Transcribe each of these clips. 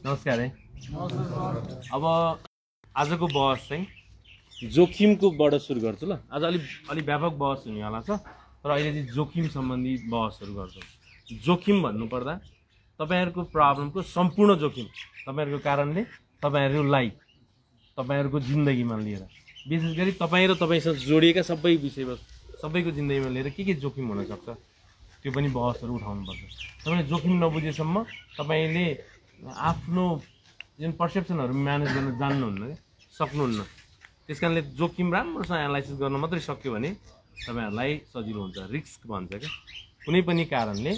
नमस्कार है। अब आजको बहस चाहिँ जोखिमकोबाट सुरु गर्छु ल। आज अलि व्यापक बहस हुनेवाला छ, तर अहिले चाहिँ जोखिम सम्बन्धी बहसहरू गर्छौँ। जोखिम भन्नुपर्दा तपाईहरुको प्रब्लमको सम्पूर्ण जोखिम तपाईहरुको कारणले तपाईहरुको लाइफ, तपाईहरुको जिन्दगीमा लिएर, विशेष गरी तपाई र तपाईसँग जोडिएका सबै विषयवस्तु सबैको जिन्दगीमा लिएर के जोखिम हुन सक्छ त्यो पनि बहसहरू उठाउनुपर्छ। तपाईले जोखिम नबुझेसम्म तपाईले आफ्नो जुन पर्सेप्सनहरु म्यानेज गर्न जान्नुहुन्न, सक्नुहुन्न। त्यसकारणले जोखिम राम्रोसँग एनालाइसिस गर्न मात्रै सक्यो भने तपाईहरुलाई सजिलो हुन्छ। रिस्क भन्छ के कुनै पनि कारणले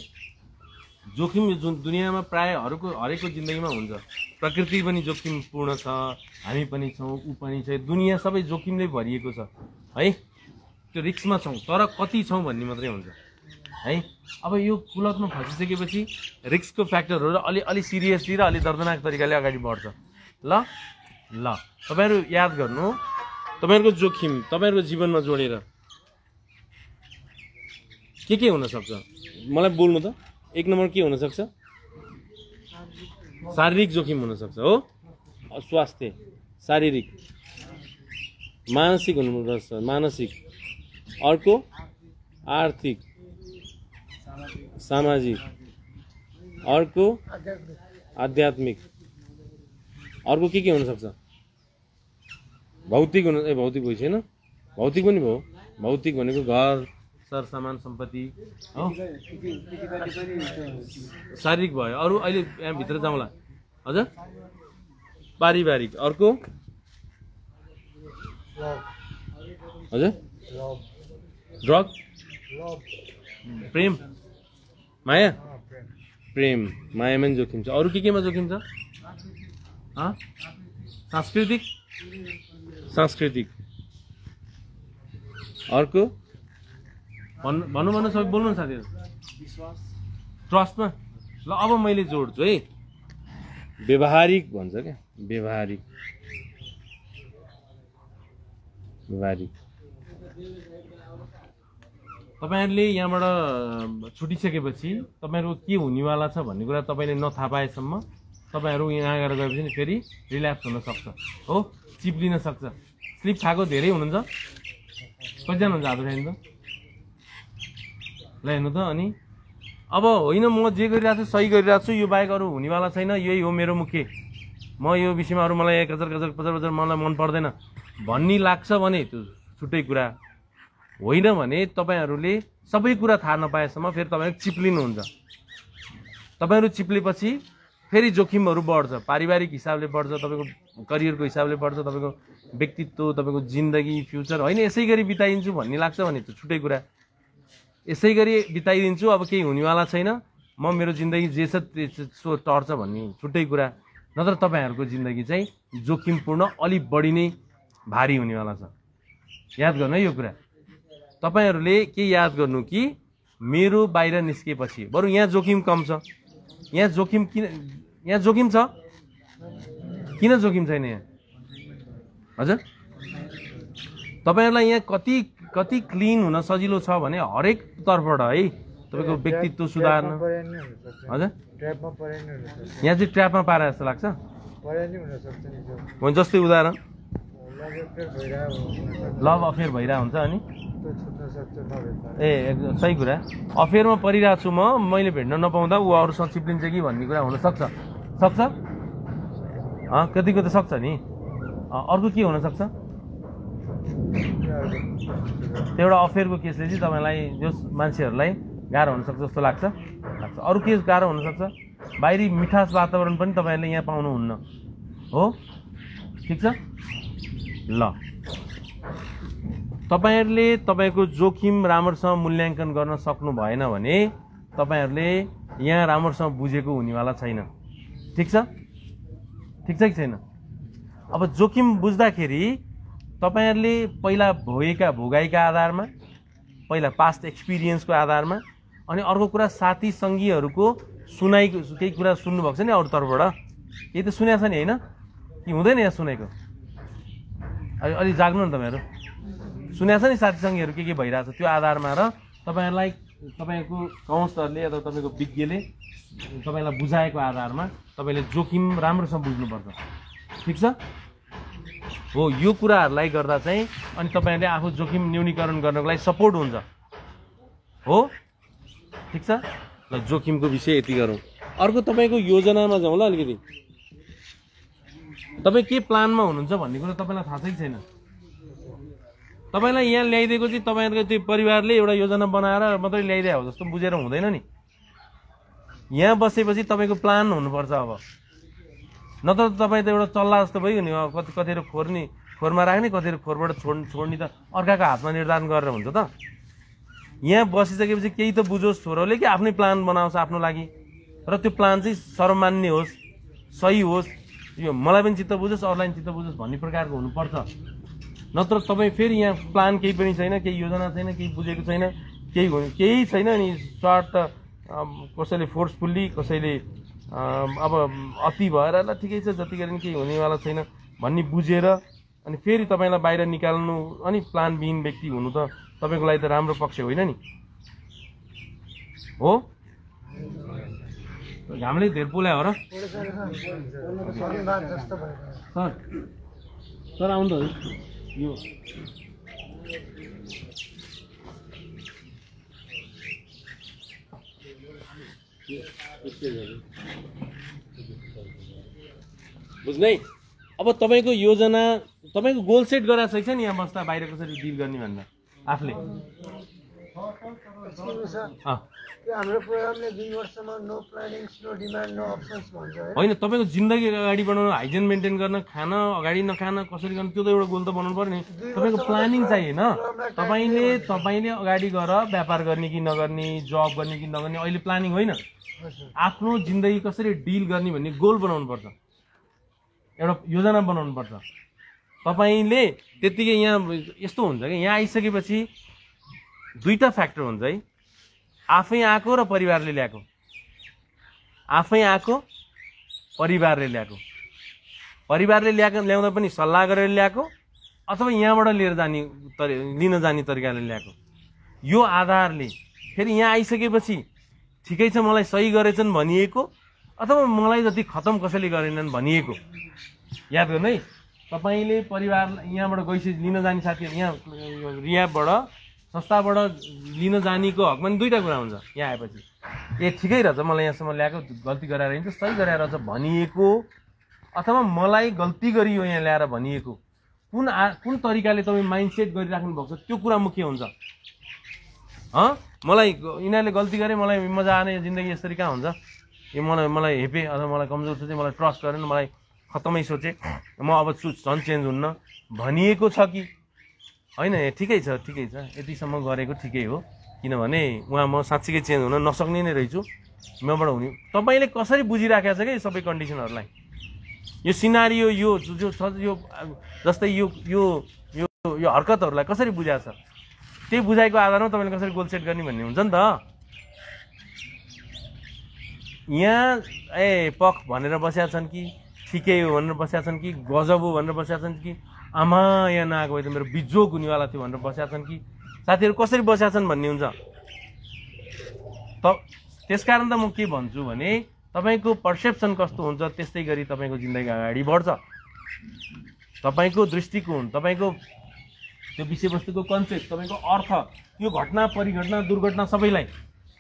जोखिम जुन दुनियामा प्राय हरेकको जिन्दगीमा हुन्छ। प्रकृति पनि जोखिमपूर्ण छ, हामी पनि छौं, उ पनि छ। दुनिया सबै जोखिमले भरिएको छ है। त्यो रिस्कमा छौं, तर कति छौं भन्ने मात्रै हुन्छ है। अब यो कुलतमा फसिसकेपछि रिस्कको फ्याक्टरहरु अलि सिरियसली र अलि दर्दनाक तरिकाले अगाडि बढ्छ। ल तपाईहरु याद गर्नु, तपाईहरुको जोखिम तपाईहरुको जीवनमा जोडेर के हुन सक्छ मलाई बोल्नु त। एक नम्बर के हुन सक्छ? शारीरिक जोखिम हुन सक्छ हो, स्वास्थ्य शारीरिक। मानसिक हुनु सक्छ, मानसिक। अर्को आर्थिक सामाजिक। अर्को आध्यात्मिक। अर्को के हुन सक्छ? भौतिक हुनु। भौतिक होइ छैन, भौतिक पनि भयो। भौतिक भनेको घर सरसामान सम्पत्ति हो, शारीरिक भयो। अरु अहिले यहाँ भित्र जाउँला। हजुर पारिवारिक। अर्को हजुर ड्रग, प्रेम, माया। प्रेम मायामा पनि जोखिम छ। अरु केमा जोखिम छ? सांस्कृतिक। अर्को भन्नु सबै बोल्नु साथीहरु। ट्रस्टमा। ल अब मैले जोड्छु है। व्यवहारिक भन्छ क्या, व्यवहारिक। तपाईहरुले यहाँबाट छुटिसकेपछि तपाईहरुको के हुनेवाला छ भन्ने कुरा तपाईले नथाहा पाएसम्म तपाईहरु यहाँ गएर गएपछि नि फेरि रिल्याप्स हुन सक्छ हो, चिप्लिन सक्छ। स्लिप खाएको धेरै हुनुहुन्छ। कतिजना हुन्छ हात उठाइनु त? ल हेर्नु त। अनि अब होइन म जे गरिरहेको छु सही गरिरहेको छु, यो बाहेक अरू हुनेवाला छैन, यही हो मेरो मुख्य, म यो विषयमा अरू मलाई पचर मलाई मन पर्दैन भन्ने लाग्छ भने त्यो छुट्टै कुरा। होइन भने तपाईहरुले सबै कुरा थाहा नपाएसम्म फेरि तपाईहरु चिप्लिनुहुन्छ। तपाईहरु चिप्लेपछि फेरि जोखिमहरु बढ्छ। पारिवारिक हिसाबले बढ्छ, तपाईको करियरको हिसाबले बढ्छ, तपाईको व्यक्तित्व, तपाईको जिन्दगी, फ्युचर। होइन यसै गरी बिताइदिन्छु भन्ने लाग्छ भने त्यो छुट्टै कुरा। यसै गरी बिताइदिन्छु, अब केही हुनेवाला छैन, म मेरो जिन्दगी जे छ त्यसो टर्छ भन्ने छुट्टै कुरा। नत्र तपाईहरुको जिन्दगी चाहिँ जोखिमपूर्ण, अलि बढी नै भारी हुनेवाला छ। याद गर्नु है यो कुरा। तपाईहरुले के याद गर्नु कि मेरो बाहिर निस्केपछि बरु यहाँ जोखिम कम छ। यहाँ जोखिम छ? किन जोखिम छैन यहाँ? हजुर तपाईहरुलाई यहाँ कति क्लिन हुन सजिलो छ भने हरेक तर्फबाट है तपाईको व्यक्तित्व सुधार्न। हजुर यहाँ चाहिँ ट्र्यापमा पारे जस्तो लाग्छ। जस्तै उदाहरण लभ अफेयर भइरहेको हुन्छ अनि सही कुरा। अफेयरमा परिरहेको छु मैले भेट्न नपाउँदा ऊ अरूसँग चिप्लिन्छ कि भन्ने कुरा हुन सक्छ। कतिको त सक्छ नि। अर्को के हुन सक्छ? एउटा अफेयरको केसले चाहिँ तपाईलाई जो मान्छेहरूलाई गाह्रो हुन सक्छ जस्तो लाग्छ। अरू के गाह्रो हुन सक्छ? बाहिरी मिठास वातावरण पनि तपाईहरुले यहाँ पाउनुहुन्न हो। ठिक छ। ल तपाईहरुले तपाईको जोखिम राम्रोसँग मूल्याङ्कन गर्न सक्नु भएन भने तपाईहरुले यहाँ राम्रोसँग बुझेको हुनेवाला छैन। ठिक छ कि छैन? अब जोखिम बुझ्दाखेरि तपाईहरुले पहिला भोगाइका आधारमा, पहिला पास्ट एक्सपिरियन्सको आधारमा, अनि अर्को कुरा साथी सङ्गीहरूको सुनाइको केही कुरा सुन्नुभएको छ नि अरू तर्फबाट। केही त सुनेको छ नि होइन कि हुँदैन? यहाँ सुनेको अलि जाग्नु नि। तपाईहरु सुनेको छ नि साथी सङ्गीहरू के भइरहेछ, त्यो आधारमा र तपाईहरुलाई तपाईँको काउन्सलरले अथवा तपाईँको विज्ञले तपाईँलाई बुझाएको आधारमा तपाईँले जोखिम राम्रोसँग बुझ्नुपर्छ। ठिक छ हो, यो कुराहरूलाई गर्दा चाहिँ अनि तपाईँले आफू जोखिम न्यूनीकरण गर्नको लागि सपोर्ट हुन्छ हो। ठिक छ ल, जोखिमको विषय यति गरौँ। अर्को तपाईँको योजनामा जाउँ ल अलिकति। तपाईँ के प्लानमा हुनुहुन्छ भन्ने कुरा तपाईँलाई थाहा छै कि छैन? तपाईँलाई यहाँ ल्याइदिएको चाहिँ तपाईँहरूको त्यो परिवारले एउटा योजना बनाएर मात्रै ल्याइदिए हो जस्तो बुझेर हुँदैन नि। यहाँ बसेपछि तपाईँको प्लान हुनुपर्छ। अब नत्र तपाईँ त एउटा चल्ला जस्तो भइगयो नि, कतिखेर खोरमा राख्ने, कतिखेर खोरबाट छोड्ने त अर्काको हातमा निर्धारण गरेर हुन्छ त। यहाँ बसिसकेपछि केही त बुझोस् छोरोले कि आफ्नै प्लान बनाओस् आफ्नो लागि, र त्यो प्लान चाहिँ सर्वमान्य होस्, सही होस्, यो मलाई पनि चित्त बुझोस् अरूलाई पनि चित्त बुझोस् भन्ने प्रकारको हुनुपर्छ। नत्र तपाईँ फेरि यहाँ प्लान केही पनि छैन, केही योजना छैन, केही बुझेको छैन, केही छैन अनि सर्ट कसैले फोर्सफुल्ली, कसैले अब अति भएर ल ठिकै छ जति गरे पनि केही हुनेवाला छैन भन्ने बुझेर अनि फेरि तपाईँलाई बाहिर निकाल्नु अनि प्लानविहीन व्यक्ति हुनु त तपाईँको लागि त राम्रो पक्ष होइन नि हो। घामले धेर पोल्या हो र सर आउनु त यो बुझ्नै। अब तपाईँको योजना, तपाईँको गोल सेट गराएको छ नि यहाँ बस्दा बाहिर कसरी डिल गर्ने भन्दा आफूले। हाम्रो प्रोग्रामले 2 वर्षमा no plannings no demand no options भन्छ होइन। तपाईँको जिन्दगी अगाडि बढाउनु, हाइजिन मेन्टेन गर्न, खान अगाडि नखान कसरी गर्नु, त्यो त एउटा गोल त बनाउनु पर्यो नि। तपाईँको प्लानिङ चाहिए न। तपाईँले अगाडि गएर व्यापार गर्ने कि नगर्ने, जब गर्ने कि नगर्ने अहिले प्लानिङ होइन। आफ्नो जिन्दगी कसरी डिल गर्ने भन्ने गोल बनाउनु पर्छ, एउटा योजना बनाउनु पर्छ। तपाईँले त्यतिकै यहाँ यस्तो हुन्छ कि यहाँ आइसकेपछि दुईटा फ्याक्टर हुन्छ है, आफै आएको र परिवारले ल्याएको। आफै आएको, परिवारले ल्याएको। परिवारले ल्याउँदा पनि सल्लाह गरेर ल्याएको अथवा यहाँबाट लिन जाने तरिकाले ल्याएको। यो आधारले फेरि यहाँ आइसकेपछि ठिकै छ मलाई सही गरेछन् भनिएको अथवा मलाई जति खतम कसैले गरेनन् भनिएको। याद गर्नु है, तपाईँले परिवार यहाँबाट गइसकेपछि लिन जाने साथीहरू यहाँ रियाबबाट संस्थाबाट लिन जानेको हकमा दुईवटा कुरा हुन्छ। यहाँ आएपछि ए ठिकै रहेछ मलाई यहाँसम्म ल्याएको, गल्ती गराएर हिँड्छ, सही गराएर रहेछ भनिएको अथवा मलाई गल्ती गरियो यहाँ ल्याएर भनिएको। कुन तरिकाले तपाईँ माइन्डसेट गरिराख्नु भएको छ त्यो कुरा मुख्य हुन्छ। मलाई यिनीहरूले गल्ती गरे, मलाई मजा आने जिन्दगी यसरी कहाँ हुन्छ, यो मलाई हेपे अथवा मलाई कमजोर सोचे, मलाई ट्रस्ट गरेन, मलाई खतमै सोचे, म अब झन् चेन्ज हुन्न भनिएको छ कि होइन? ठिकै छ यतिसम्म गरेको ठिकै हो, किनभने म साँच्चीकै चेन्ज हुन नसक्ने नै रहेछु, मबाट हुने। तपाईँले कसरी बुझिराखेको छ कि सबै कन्डिसनहरूलाई, यो सिनारियो, यो जस्तै यो हरकतहरूलाई कसरी बुझाएको छ, त्यही बुझाइको आधारमा तपाईँले कसरी गोल सेट गर्ने भन्ने हुन्छ नि त। यहाँ पख भनेर बसेका छन् कि ठिकै हो भनेर बसेका छन् कि गजब हो भनेर बसेका छन् कि आमा यहाँ नआएको भए त मेरो बिजोग हुनेवाला थियो भनेर बसेका छन् कि साथीहरू कसरी बसेका छन् भन्ने हुन्छ। त्यसकारण त म के भन्छु भने तपाईँको पर्सेप्सन कस्तो हुन्छ त्यस्तै गरी तपाईँको जिन्दगी अगाडि बढ्छ। तपाईँको दृष्टिकोण, तपाईँको त्यो विषयवस्तुको कन्सेप्ट, तपाईँको अर्थ, यो घटना परिघटना दुर्घटना सबैलाई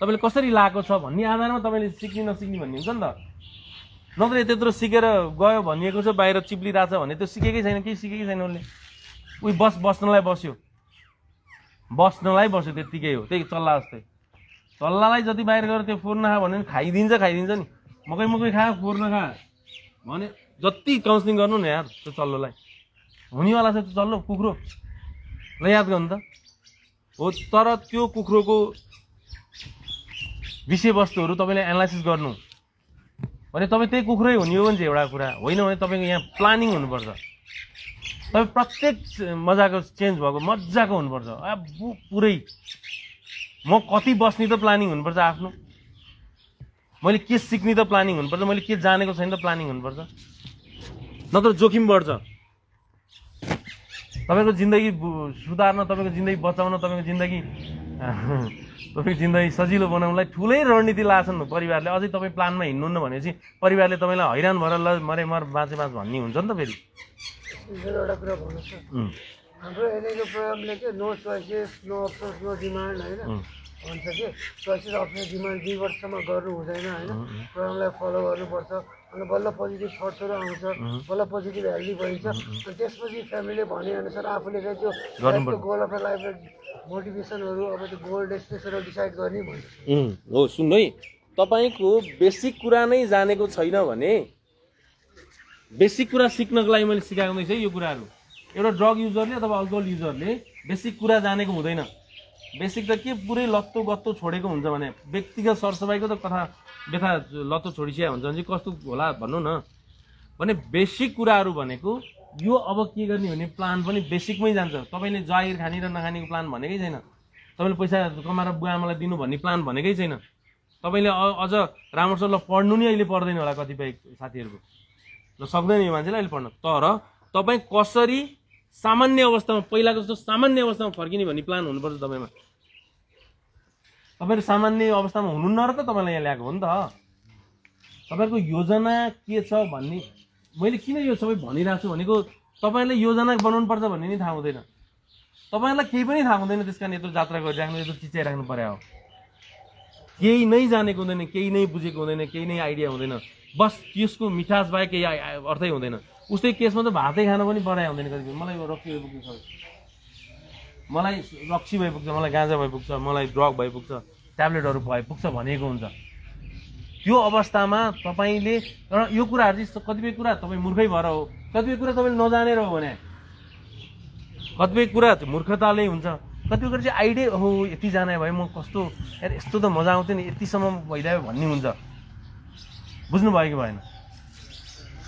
तपाईँले कसरी लागेको छ भन्ने आधारमा तपाईँले सिक्ने नसिक्ने भन्ने हुन्छ नि त। नत्र त्यत्रो सिकेर गयो भनिएको छ बाहिर चिप्लिरहेछ भने त्यो सिकेकै छैन, केही सिकेकै छैन उसले। उही बस्नलाई बस्यो त्यत्तिकै हो, त्यही चल्ला जस्तै। चल्लालाई जति बाहिर गएर त्यो फोहोर नखा भन्यो भने खाइदिन्छ नि। मकै खा फोहोर नखा भने जति काउन्सिलिङ गर्नु न यार त्यो चल्लोलाई, हुनेवाला छ त्यो चल्लो कुखुरो ल, याद गर्नु त हो। तर त्यो कुखुरोको विषयवस्तुहरू तपाईँले एनालाइसिस गर्नु भने तपाईँ त्यही कुखुरै हुने हो भने चाहिँ एउटा कुरा होइन भने तपाईँको यहाँ प्लानिङ हुनुपर्छ। तपाईँ प्रत्येक मजाको चेन्ज भएको मजाको हुनुपर्छ। अब पुरै म कति बस्ने त प्लानिङ हुनुपर्छ आफ्नो, मैले के सिक्ने त प्लानिङ हुनुपर्छ, मैले के जानेको छैन त प्लानिङ हुनुपर्छ, नत्र जोखिम बढ्छ। तपाईँको जिन्दगी सुधार्न, तपाईँको जिन्दगी बचाउन, तपाईँको जिन्दगी सजिलो बनाउनलाई ठुलै रणनीति लाछन् परिवारले। अझै तपाईँ प्लानमा हिँड्नुहुन्न भनेपछि परिवारले तपाईँलाई हैरान भएर ल मरे मर बाँचे बाँच भन्ने हुन्छ नि त फेरि। एउटा कुरा भन्नु छ, हाम्रो एनएको प्रोग्रामले के no choices no options no demand होइन भन्छ कि चोइसेस अप्सन डिमान्ड 2 वर्षसम्म गर्नु हुँदैन होइन, प्रोग्रामलाई फलो गर्नुपर्छ। अनि बल्ल पोजिटिभ थट्सहरू आउँछ, बल्ल पोजिटिभ हेल्दी बनिन्छ। अनि त्यसपछि फ्यामिलीले भनेअनुसार आफूले चाहिँ त्यो गोल अफ लाइफ मोटिभेसनहरू अब त्यो गोल डेस्टिनेसनहरू डिसाइड गर्ने भन्छ। हो सुन्नु है, तपाईँको बेसिक कुरा नै जानेको छैन भने, बेसिक कुरा सिक्नको लागि मैले सिकाएको हुँदैछ यो कुराहरू। एउटा ड्रग युजरले अथवा अल्कोहल युजरले बेसिक कुरा जानेको हुँदैन। बेसिक त के पुरै लत्तो गत्तो छोडेको हुन्छ भने, व्यक्तिगत सरसफाइको त कथा व्यथा लत्तो छोडिसिया हुन्छ भने चाहिँ कस्तो होला भन्नु न। भने बेसिक कुराहरू भनेको यो अब के गर्ने भन्ने प्लान पनि बेसिकमै जान्छ। तपाईँले जागिर खाने र नखानेको प्लान भनेकै छैन, तपाईँले पैसा कमाएर बुवा आमालाई दिनु भन्ने प्लान भनेकै छैन। तपाईँले अझ राम्रोसँग ल पढ्नु नि अहिले पर्दैन होला कतिपय साथीहरूको, ल सक्दैन यो मान्छेलाई अहिले पढ्न। तर तपाईँ कसरी सामान्य अवस्थामा पहिलाको जस्तो सामान्य अवस्थामा फर्किने भन्ने प्लान हुनुपर्छ तपाईँमा। तपाईँहरू सामान्य अवस्थामा हुनुहुन्न र त तपाईँलाई यहाँ ल्याएको हो नि त। तपाईँहरूको योजना के छ भन्ने मैले किन यो सबै भनिरहेको छु भनेको, तपाईँले योजना बनाउनुपर्छ भन्ने नि थाहा हुँदैन। तपाईँलाई केही पनि थाहा हुँदैन, त्यस कारण यत्रो जात्रा गरिराख्नु, यत्रो चिच्याइराख्नु पर्यो। केही नै जानेको हुँदैन, केही नै बुझेको हुँदैन, केही नै आइडिया हुँदैन, बस त्यसको मिठास बाहेक केही अर्थै हुँदैन। उस्तै केसमा त भातै खान पनि पराइ हुँदैन। कतिपय मलाई रक्सी भइपुग्छ, मलाई रक्सी भइपुग्छ, मलाई गाँजा भइपुग्छ, मलाई ड्रग भइपुग्छ, ट्याब्लेटहरू भइपुग्छ भनेको हुन्छ। त्यो अवस्थामा तपाईँले यो कुराहरू चाहिँ कतिपय कुरा तपाईँ मूर्खै भएर हो, कतिपय कुरा तपाईँले नजानेर हो भने, कतिपय कुरा मूर्खताले हुन्छ, कतिपय कुरा चाहिँ आइडिया हो यति जाने भए म कस्तो यार यस्तो त मजा आउँथ्यो नि, यतिसम्म भइदियो भन्ने हुन्छ। बुझ्नुभयो कि भएन?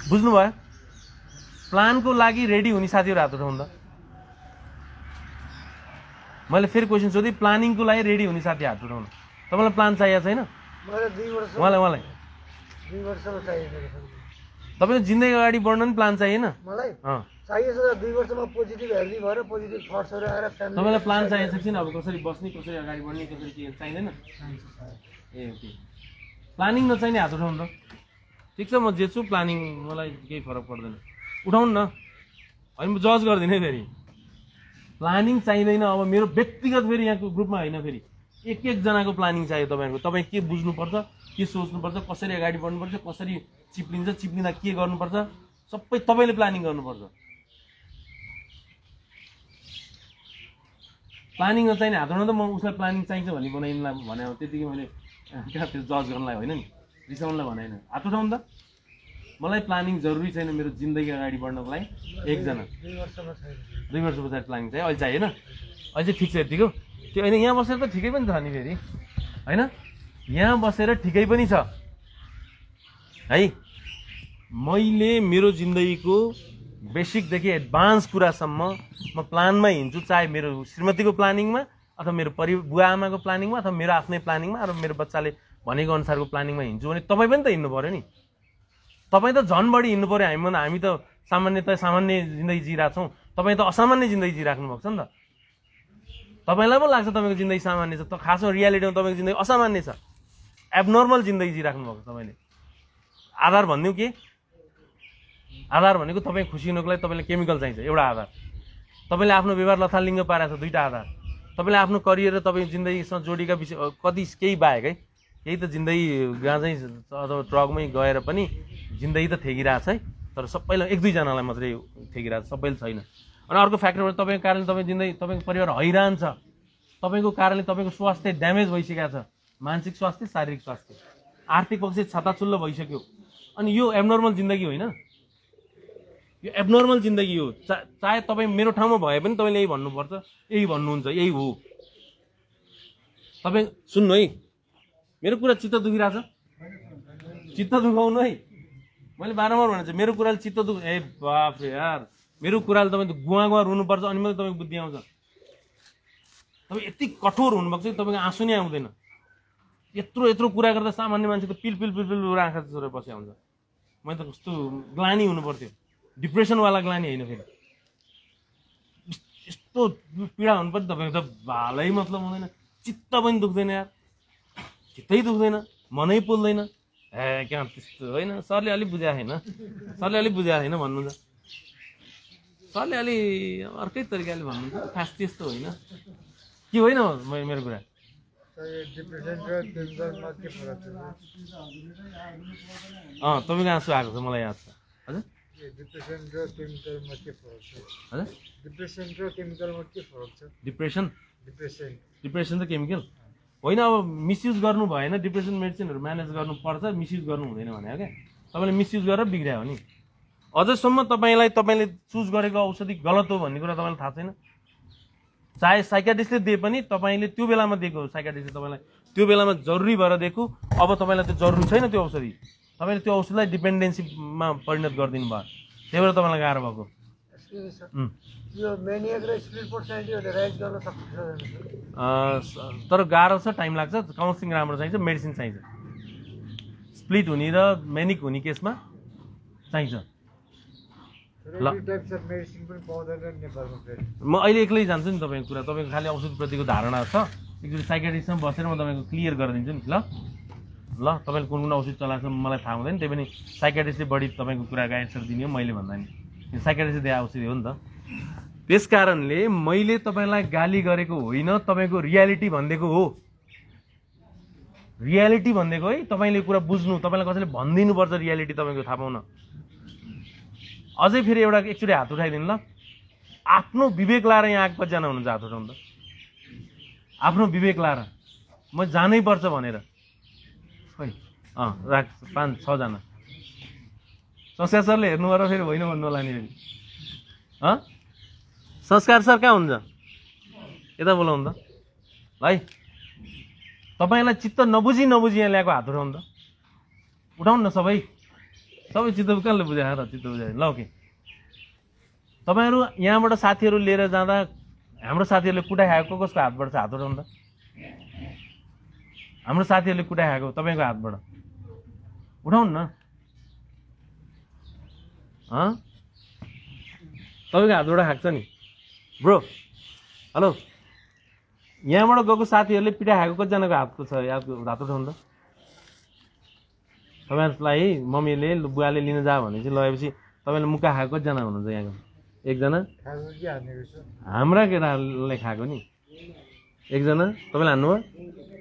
बुझ्नुभयो? प्लानको लागि रेडी हुने साथीहरू हात उठाउनु त। मैले फेरि क्वेसन सोधेँ, प्लानिङको लागि रेडी हुने साथी हात उठाउनु। तपाईँलाई प्लान चाहिएको छैन? उहाँलाई 2 वर्षमा चाहिएको छ। तपाईँको जिन्दगी अगाडि बढ्न नि प्लान चाहिएन? मलाई चाहिएको छ 2 वर्षमा पोजिटिभ हेल्दी भएर पोजिटिभ थट्सहरू आएर फ्यामिली। तपाईँलाई प्लान चाहिएको छैन? अब कसरी बस्ने, कसरी अगाडि बढ्ने, कसरी के चाहिँदैन? ए ओके, प्लानिङ नचाहिने हात उठाउनु त। ठिक छ, म जे छु प्लानिङ मलाई केही फरक पर्दैन, उठाउनु न। होइन म जज गर्दिनँ है फेरि। प्लानिङ चाहिँदैन। अब मेरो व्यक्तिगत फेरि यहाँको ग्रुपमा होइन, फेरि एक एकजनाको प्लानिङ चाहियो तपाईँहरूको। तपाईँ के बुझ्नुपर्छ, के सोच्नुपर्छ, कसरी अगाडि बढ्नुपर्छ, कसरी चिप्लिन्छ, चिप्लिँदा के गर्नुपर्छ, सबै तपाईँले प्लानिङ गर्नुपर्छ। प्लानिङ नचाहिने हात उठाउनु त। म उसलाई प्लानिङ चाहिन्छ भन्ने बनाइनलाई भने हो, त्यतिकै मैले क्या त्यो जज गर्नलाई होइन नि, रिसाउनलाई भनेन। हात उठाउनु त। मलाई प्लानिङ जरुरी छैन मेरो जिन्दगी अगाडि बढ्नको लागि। एकजना 2 वर्ष पछाडि प्लानिङ चाहियो, अहिले चाहिएन, अहिले चाहिँ ठिक छ यतिको। त्यो होइन, यहाँ बसेर त ठिकै पनि छ नि फेरि, होइन? यहाँ बसेर ठिकै पनि छ है। मैले मेरो जिन्दगीको बेसिकदेखि एडभान्स कुरासम्म म प्लानमा हिँड्छु, चाहे मेरो श्रीमतीको प्लानिङमा अथवा मेरो बुवा आमाको प्लानिङमा अथवा मेरो आफ्नै प्लानिङमा अथवा मेरो बच्चाले भनेको अनुसारको प्लानिङमा हिँड्छु भने तपाईँ पनि त हिँड्नु पऱ्यो नि। तपाईँ त झन् बढी हिँड्नु पऱ्यो। हामी त सामान्य जिन्दगी जिरहेको छौँ, तपाईँ त असामान्य जिन्दगी जिराख्नु भएको छ नि त। तपाईँलाई पो लाग्छ तपाईँको जिन्दगी सामान्य छ, त खासमा रियालिटीमा तपाईँको जिन्दगी असामान्य छ, एबनर्मल जिन्दगी जिराख्नु भएको छ तपाईँले। आधार भनिदिउँ के? आधार भनेको तपाईँ खुसी हुनुको लागि तपाईँलाई केमिकल चाहिन्छ, एउटा आधार। तपाईँले आफ्नो व्यवहार लथालिङ्ग पारेको छ, 2टा आधार। तपाईँले आफ्नो करियर र तपाईँ जिन्दगीसँग जोडिएका विषय कति केही बाहेक है, केही त जिन्दगी गाँजै अथवा ट्रकमै गएर पनि जिन्दगी त ठेकिरहेको छ है, तर सबैलाई 1-2 जनालाई मात्रै ठेकिरहेको छ, सबैले छैन। अनि अर्को फ्याक्टर तपाईँको कारणले तपाईँ जिन्दगी तपाईँको परिवार हैरान छ, तपाईँको कारणले तपाईँको स्वास्थ्य ड्यामेज भइसकेको छ, मानसिक स्वास्थ्य, शारीरिक स्वास्थ्य, आर्थिक पक्ष छताछुल्लो भइसक्यो। अनि यो एबनर्मल जिन्दगी होइन, यो एबनर्मल जिन्दगी हो। चाहे तपाईँ मेरो ठाउँमा भए पनि तपाईँले यही भन्नुपर्छ, यही भन्नुहुन्छ, यही हो। तपाईँ सुन्नु है, मेरो कुरा चित्त दुखिरहेछ, चित्त दुखाउनु है। मैले बारम्बार भनेको छु मेरो कुराले चित्त दुख, ए बाप रे यार, मेरो कुराले तपाईँ गुवा रुनुपर्छ अनि मात्रै तपाईँको बुद्धि आउँछ। तपाईँ यति कठोर हुनुभएको छ कि तपाईँको आँसु नै आउँदैन। यत्रो कुरा गर्दा सामान्य मान्छे त पिल आँखा छोडेर बस्या हुन्छ। मैले त कस्तो ग्लानी हुनु पर्थ्यो, डिप्रेसनवाला ग्लानी होइन, फेरि यस्तो पीडा हुनु पनि तपाईँको त भालै मतलब हुँदैन, चित्त पनि दुख्दैन यार, चित्तै दुख्दैन, मनै पोल्दैन। ए क्या त्यस्तो होइन, सरले अलिक बुझाएको छैन, सरले अलिक बुझाएको छैन भन्नुहुन्छ, सरले अलि अर्कै तरिकाले भन्नुहुन्छ, खास त्यस्तो होइन के होइन मेरो कुरा। तपाईँको आँसु आएको छ मलाई याद छ। हजुर डिप्रेसन त केमिकल होइन। अब मिसयुज गर्नु भएन, डिप्रेसन मेडिसिनहरू म्यानेज गर्नुपर्छ, मिसयुज गर्नु हुँदैन भने क्या। तपाईँले मिसयुज गरेर बिग्रियो हो नि। अझसम्म तपाईँले चुज गरेको औषधि गलत हो भन्ने कुरा तपाईँलाई थाहा छैन। चाहे साइकाट्रिस्टले दिए पनि तपाईँले त्यो बेलामा दिएको, साइकाट्रिस्टले तपाईँलाई त्यो बेलामा जरुरी भएर दिएको, अब तपाईँलाई त्यो जरुरी छैन त्यो औषधि, तपाईँले त्यो औषधिलाई डिपेन्डेन्सीमा परिणत गरिदिनु भयो, त्यही भएर तपाईँलाई गाह्रो भएको। तर गाह्रो छ, टाइम लाग्छ, काउन्सिलिङ राम्रो चाहिन्छ, मेडिसिन चाहिन्छ। स्प्लिट हुने र मेनिक हुने केसमा चाहिन्छ। ल म अहिले एक्लै जान्छु नि तपाईँको कुरा, तपाईँको खालि औषधिप्रतिको धारणा छ, एकचोटि साइकाट्रिस्टसँग बसेर म तपाईँको क्लियर गरिदिन्छु नि। ल तपाईँले कुन कुन औषधि चलाएको छ मलाई थाहा हुँदैन, त्यही पनि साइकाट्रिस्टले बढी तपाईँको कुराको एन्सर दिने हो मैले भन्दा नि, साइकाट्रिस्टले दिएको औषधि हो नि त। त्यस कारणले मैले तपाईँलाई गाली गरेको होइन, तपाईँको रियालिटी भनिदिएको हो, रियालिटी भनिदिएको है। तपाईँले कुरा बुझ्नु, तपाईँलाई कसैले भनिदिनुपर्छ रियालिटी तपाईँको थाहा पाउन। अझै फेरि एउटा एकचोटि हात उठाइदिनु ल। आफ्नो विवेक लाएर यहाँ आएको कतिजना हुनुहुन्छ हात उठाउनु त? आफ्नो विवेक लाएर म जानै पर्छ भनेर खै राख 5-6 जना। संस्कार सरले हेर्नु गरेर फेरि होइन भन्नु होला नि फेरि। संस्कार सर कहाँ हुन्छ? यता बोलाउनु त भाइ। तपाईँलाई चित्त नबुझी यहाँ ल्याएको हात उठाउनु त, उठाउनु न सबै चित्त कहाँले बुझाएर र चित्त बुझाएर। ल ओके, तपाईँहरू यहाँबाट साथीहरू लिएर जाँदा हाम्रो साथीहरूले कुटा खाएको कसको हातबाट छ? हात उठाउनु त। हाम्रो साथीहरूले कुटा खाएको तपाईँको हातबाट उठाउनु न। तपाईँको हातबाट खाएको छ नि ब्रो? हेलो, यहाँबाट गएको साथीहरूले पिटा खाएको कतिजनाको हातको छ? हात उठाउनु त। तपाईँहरूलाई मम्मीले बुवाले लिन जा भने चाहिँ लगेपछि तपाईँले मुक्का खाएको कतिजना हुनुहुन्छ यहाँको? एकजना? हाम्रा केटाहरूले खाएको नि एकजना। तपाईँले हान्नुभयो?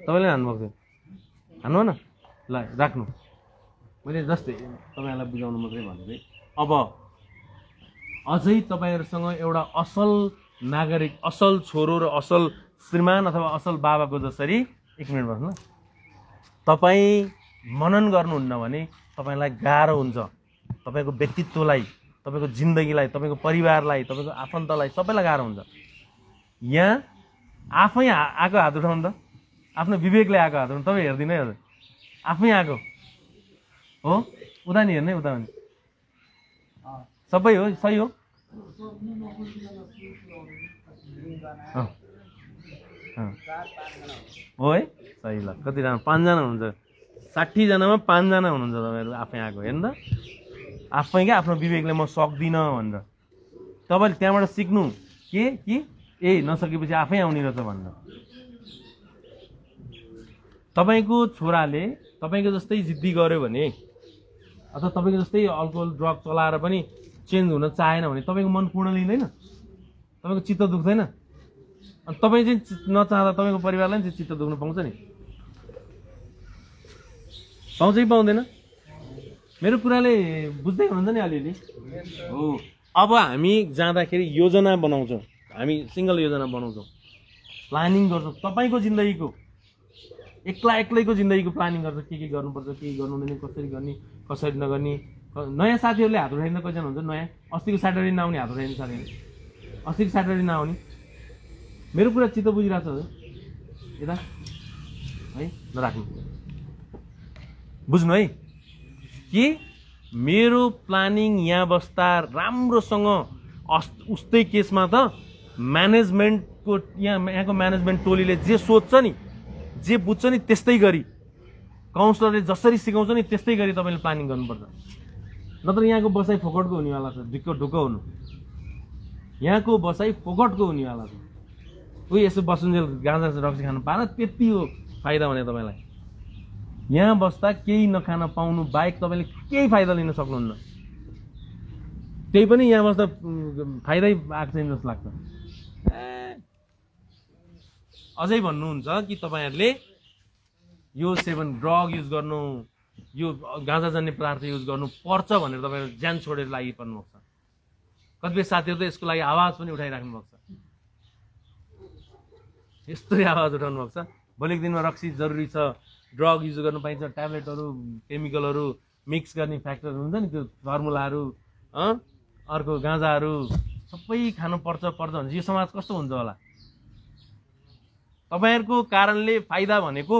तपाईँले हान्नुभएको थियो? हान्नु न। ल राख्नु, मैले जस्तै तपाईँहरूलाई बुझाउनु मात्रै भन्दै। अब अझै तपाईँहरूसँग एउटा असल नागरिक, असल छोरो र असल श्रीमान अथवा असल बाबाको जसरी, एक मिनट बस्नु, तपाईँ मनन गर्नुहुन्न भने तपाईँलाई गाह्रो हुन्छ। तपाईँको व्यक्तित्वलाई, तपाईँको जिन्दगीलाई, तपाईँको परिवारलाई, तपाईँको आफन्तलाई, सबैलाई गाह्रो हुन्छ। यहाँ आफै आएको हात उठाउनु त। आफ्नो विवेकले आएको हात उठाउनु। तपाईँ हेरिदिनु है हजुर, आफै आएको हो। उता नि हेर्ने, उता नि सबै हो, सही हो। हो है, सही। ल कतिजना? 5 जना हुनुहुन्छ। 60 जनामा 5 जना हुनुहुन्छ तपाईँहरू आफै आएको। हेर्नु त, आफै क्या आफ्नो विवेकले म सक्दिनँ भनेर। तपाईँले त्यहाँबाट सिक्नु के कि नसकेपछि आफै आउने रहेछ भनेर। तपाईँको छोराले तपाईँको जस्तै जिद्दी गर्यो भने अथवा तपाईँको जस्तै अल्कोहल ड्रग चलाएर पनि चेन्ज हुन चाहेन भने तपाईँको मन पूर्ण लिँदैन, तपाईँको चित्त दुख्दैन। अनि तपाईँ चाहिँ नचाहँदा तपाईँको परिवारलाई चाहिँ चित्त दुख्नु पाउँछ नि? पाउँछ कि पाउँदैन? मेरो कुराले बुझ्दै हुनुहुन्छ नि अलिअलि? हो। अब हामी जाँदाखेरि योजना बनाउँछौँ, हामी सिङ्गल योजना बनाउँछौँ, प्लानिङ गर्छौँ। तपाईँको जिन्दगीको एक्लैको जिन्दगीको प्लानिङ गर्छ, के गर्नुपर्छ, के गर्नु हुँदैन, कसरी गर्ने, कसरी नगर्ने। नयाँ साथीहरूले हात उठाइदिँदा कतिजना हुन्छ नयाँ? अस्तिको स्याटरडे नआउने हात उठाइदिनु साथीहरू, अस्तिको स्याटरडे नआउने। मेरो कुरा चित्त बुझिरहेको छ यता है, नराख्नु। बुझ्नु है कि मेरो प्लानिङ यहाँ बस्दा राम्रोसँग उस्तै केसमा त म्यानेजमेन्टको यहाँको म्यानेजमेन्ट टोलीले जे सोध्छ नि, जे बुझ्छ नि त्यस्तै गरी, काउन्सिलरले जसरी सिकाउँछ नि त्यस्तै गरी तपाईँले प्लानिङ गर्नुपर्छ। नत्र यहाँको बसाइ फोकटको हुनेवाला छ, ढुक्क हुनु। यहाँको बसाइ फोकटको हुनेवाला छ। उही यसो बसुन्जेल गाँजा रक्सी खानु पाएन, त्यति हो फाइदा भने तपाईँलाई। यहाँ बस्दा केही नखान पाउनु बाहेक तपाईँले केही फाइदा लिन सक्नुहुन्न। त्यही पनि यहाँ बस्दा फाइदै आएको छैन जस्तो लाग्छ। अझै भन्नुहुन्छ कि तपाईँहरूले यो सेवन ड्रग युज गर्नु, यो गाँजाजन्य पदार्थ युज गर्नु पर्छ भनेर तपाईँहरू ज्यान छोडेर लागिपर्नु भएको छ। कतिपय साथीहरू त यसको लागि आवाज पनि उठाइराख्नु भएको छ। यस्तै आवाज उठाउनु भएको छ, भोलिको दिनमा रक्सी जरुरी छ, ड्रग युज गर्नु पाइन्छ, ट्याब्लेटहरू केमिकलहरू मिक्स गर्ने फ्याक्टर हुन्छ नि, त्यो फर्मुलाहरू अर्को गाँजाहरू सबै खानु पर्छ भने यो समाज कस्तो हुन्छ होला? तपाईँहरूको कारणले फाइदा भनेको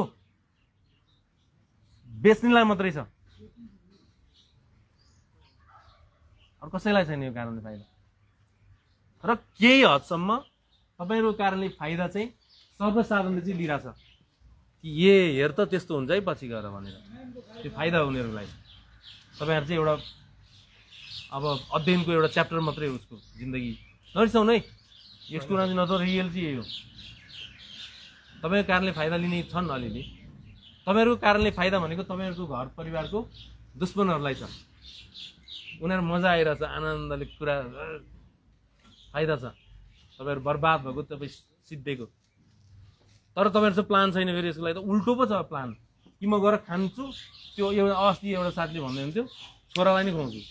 बेच्नेलाई मात्रै छ, अरू कसैलाई छैन यो कारणले फाइदा। र केही हदसम्म तपाईँहरूको कारणले फाइदा चाहिँ सर्वसाधारणले चाहिँ लिइरहेछ कि हेर त त्यस्तो हुन्छ है पछि गएर भनेर, त्यो फाइदा उनीहरूलाई। तपाईँहरू चाहिँ एउटा अब अध्ययनको एउटा च्याप्टर मात्रै हो उसको जिन्दगी, नरिसाउनु है, यसको कुरा न त रियल चाहिँ यही हो। तपाईँको कारणले फाइदा लिने छन् अलिअलि, तपाईँहरूको कारणले फाइदा भनेको तपाईँहरूको घर परिवारको दुश्मनहरूलाई छ। उनीहरू मजा आइरहेछ, आनन्दले कुरा फाइदा छ, तपाईँहरू बर्बाद भएको तपाईँ सिद्धिएको। तर तपाईँहरू चाहिँ प्लान छैन, फेरि यसको लागि त उल्टो पो छ प्लान कि म गएर खान्छु। त्यो एउटा अस्ति एउटा साथीले भन्दै हुन्थ्यो छोरालाई नै खुवाउँछु,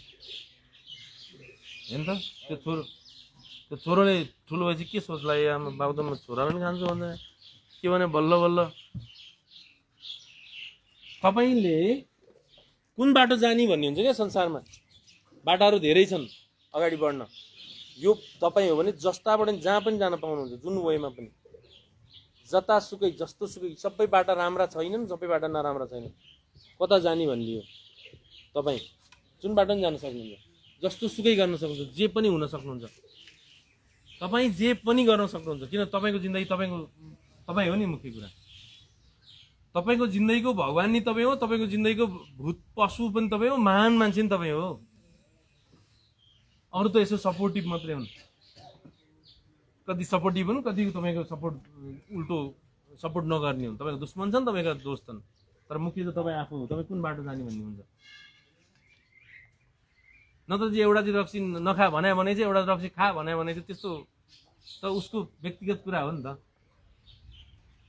हेर्नु त त्यो छोरोले ठुलो भएपछि के सोच्ला, आमा बाबु त म छोरालाई पनि खान्छु भन्छ के भने बल्ल बल्ल। तपाईँले कुन बाटो जाने भन्ने हुन्छ क्या संसारमा, बाटाहरू धेरै छन् अगाडि बढ्न। यो तपाईँ हो भने जस्ताबाट जहाँ पनि जान पाउनुहुन्छ, जुन वेमा पनि, जतासुकै जस्तोसुकै। सबै बाटा राम्रा छैनन्, सबै बाटा नराम्रा छैनन्, कता जाने भन्ने हो। तपाईँ जुन बाटो पनि जान सक्नुहुन्छ, जस्तोसुकै गर्न सक्नुहुन्छ, जे पनि हुन सक्नुहुन्छ, तपाईँ जे पनि गर्न सक्नुहुन्छ। किन तपाईँको जिन्दगी तपाईँ हो नि मुख्य कुरा। तपाईँको जिन्दगीको भगवान नि तपाईँ हो, तपाईँको जिन्दगीको भूत पशु पनि तपाईँ हो, महान मान्छे नि तपाईँ हो। अरू त यसो सपोर्टिभ मात्रै हुन्, कति सपोर्टिभ हुन्, कति तपाईँको सपोर्ट उल्टो सपोर्ट नगर्ने हुन्। तपाईँको दुश्मन छन्, तपाईँको दोस्त छन्, तर मुख्य त तपाईँ आफू हो। तपाईँ कुन बाटो जाने भन्ने हुन्छ। न त चाहिँ एउटा चाहिँ रक्सी नखा भने चाहिँ एउटा रक्सी खा भने चाहिँ त्यस्तो त उसको व्यक्तिगत कुरा हो नि त,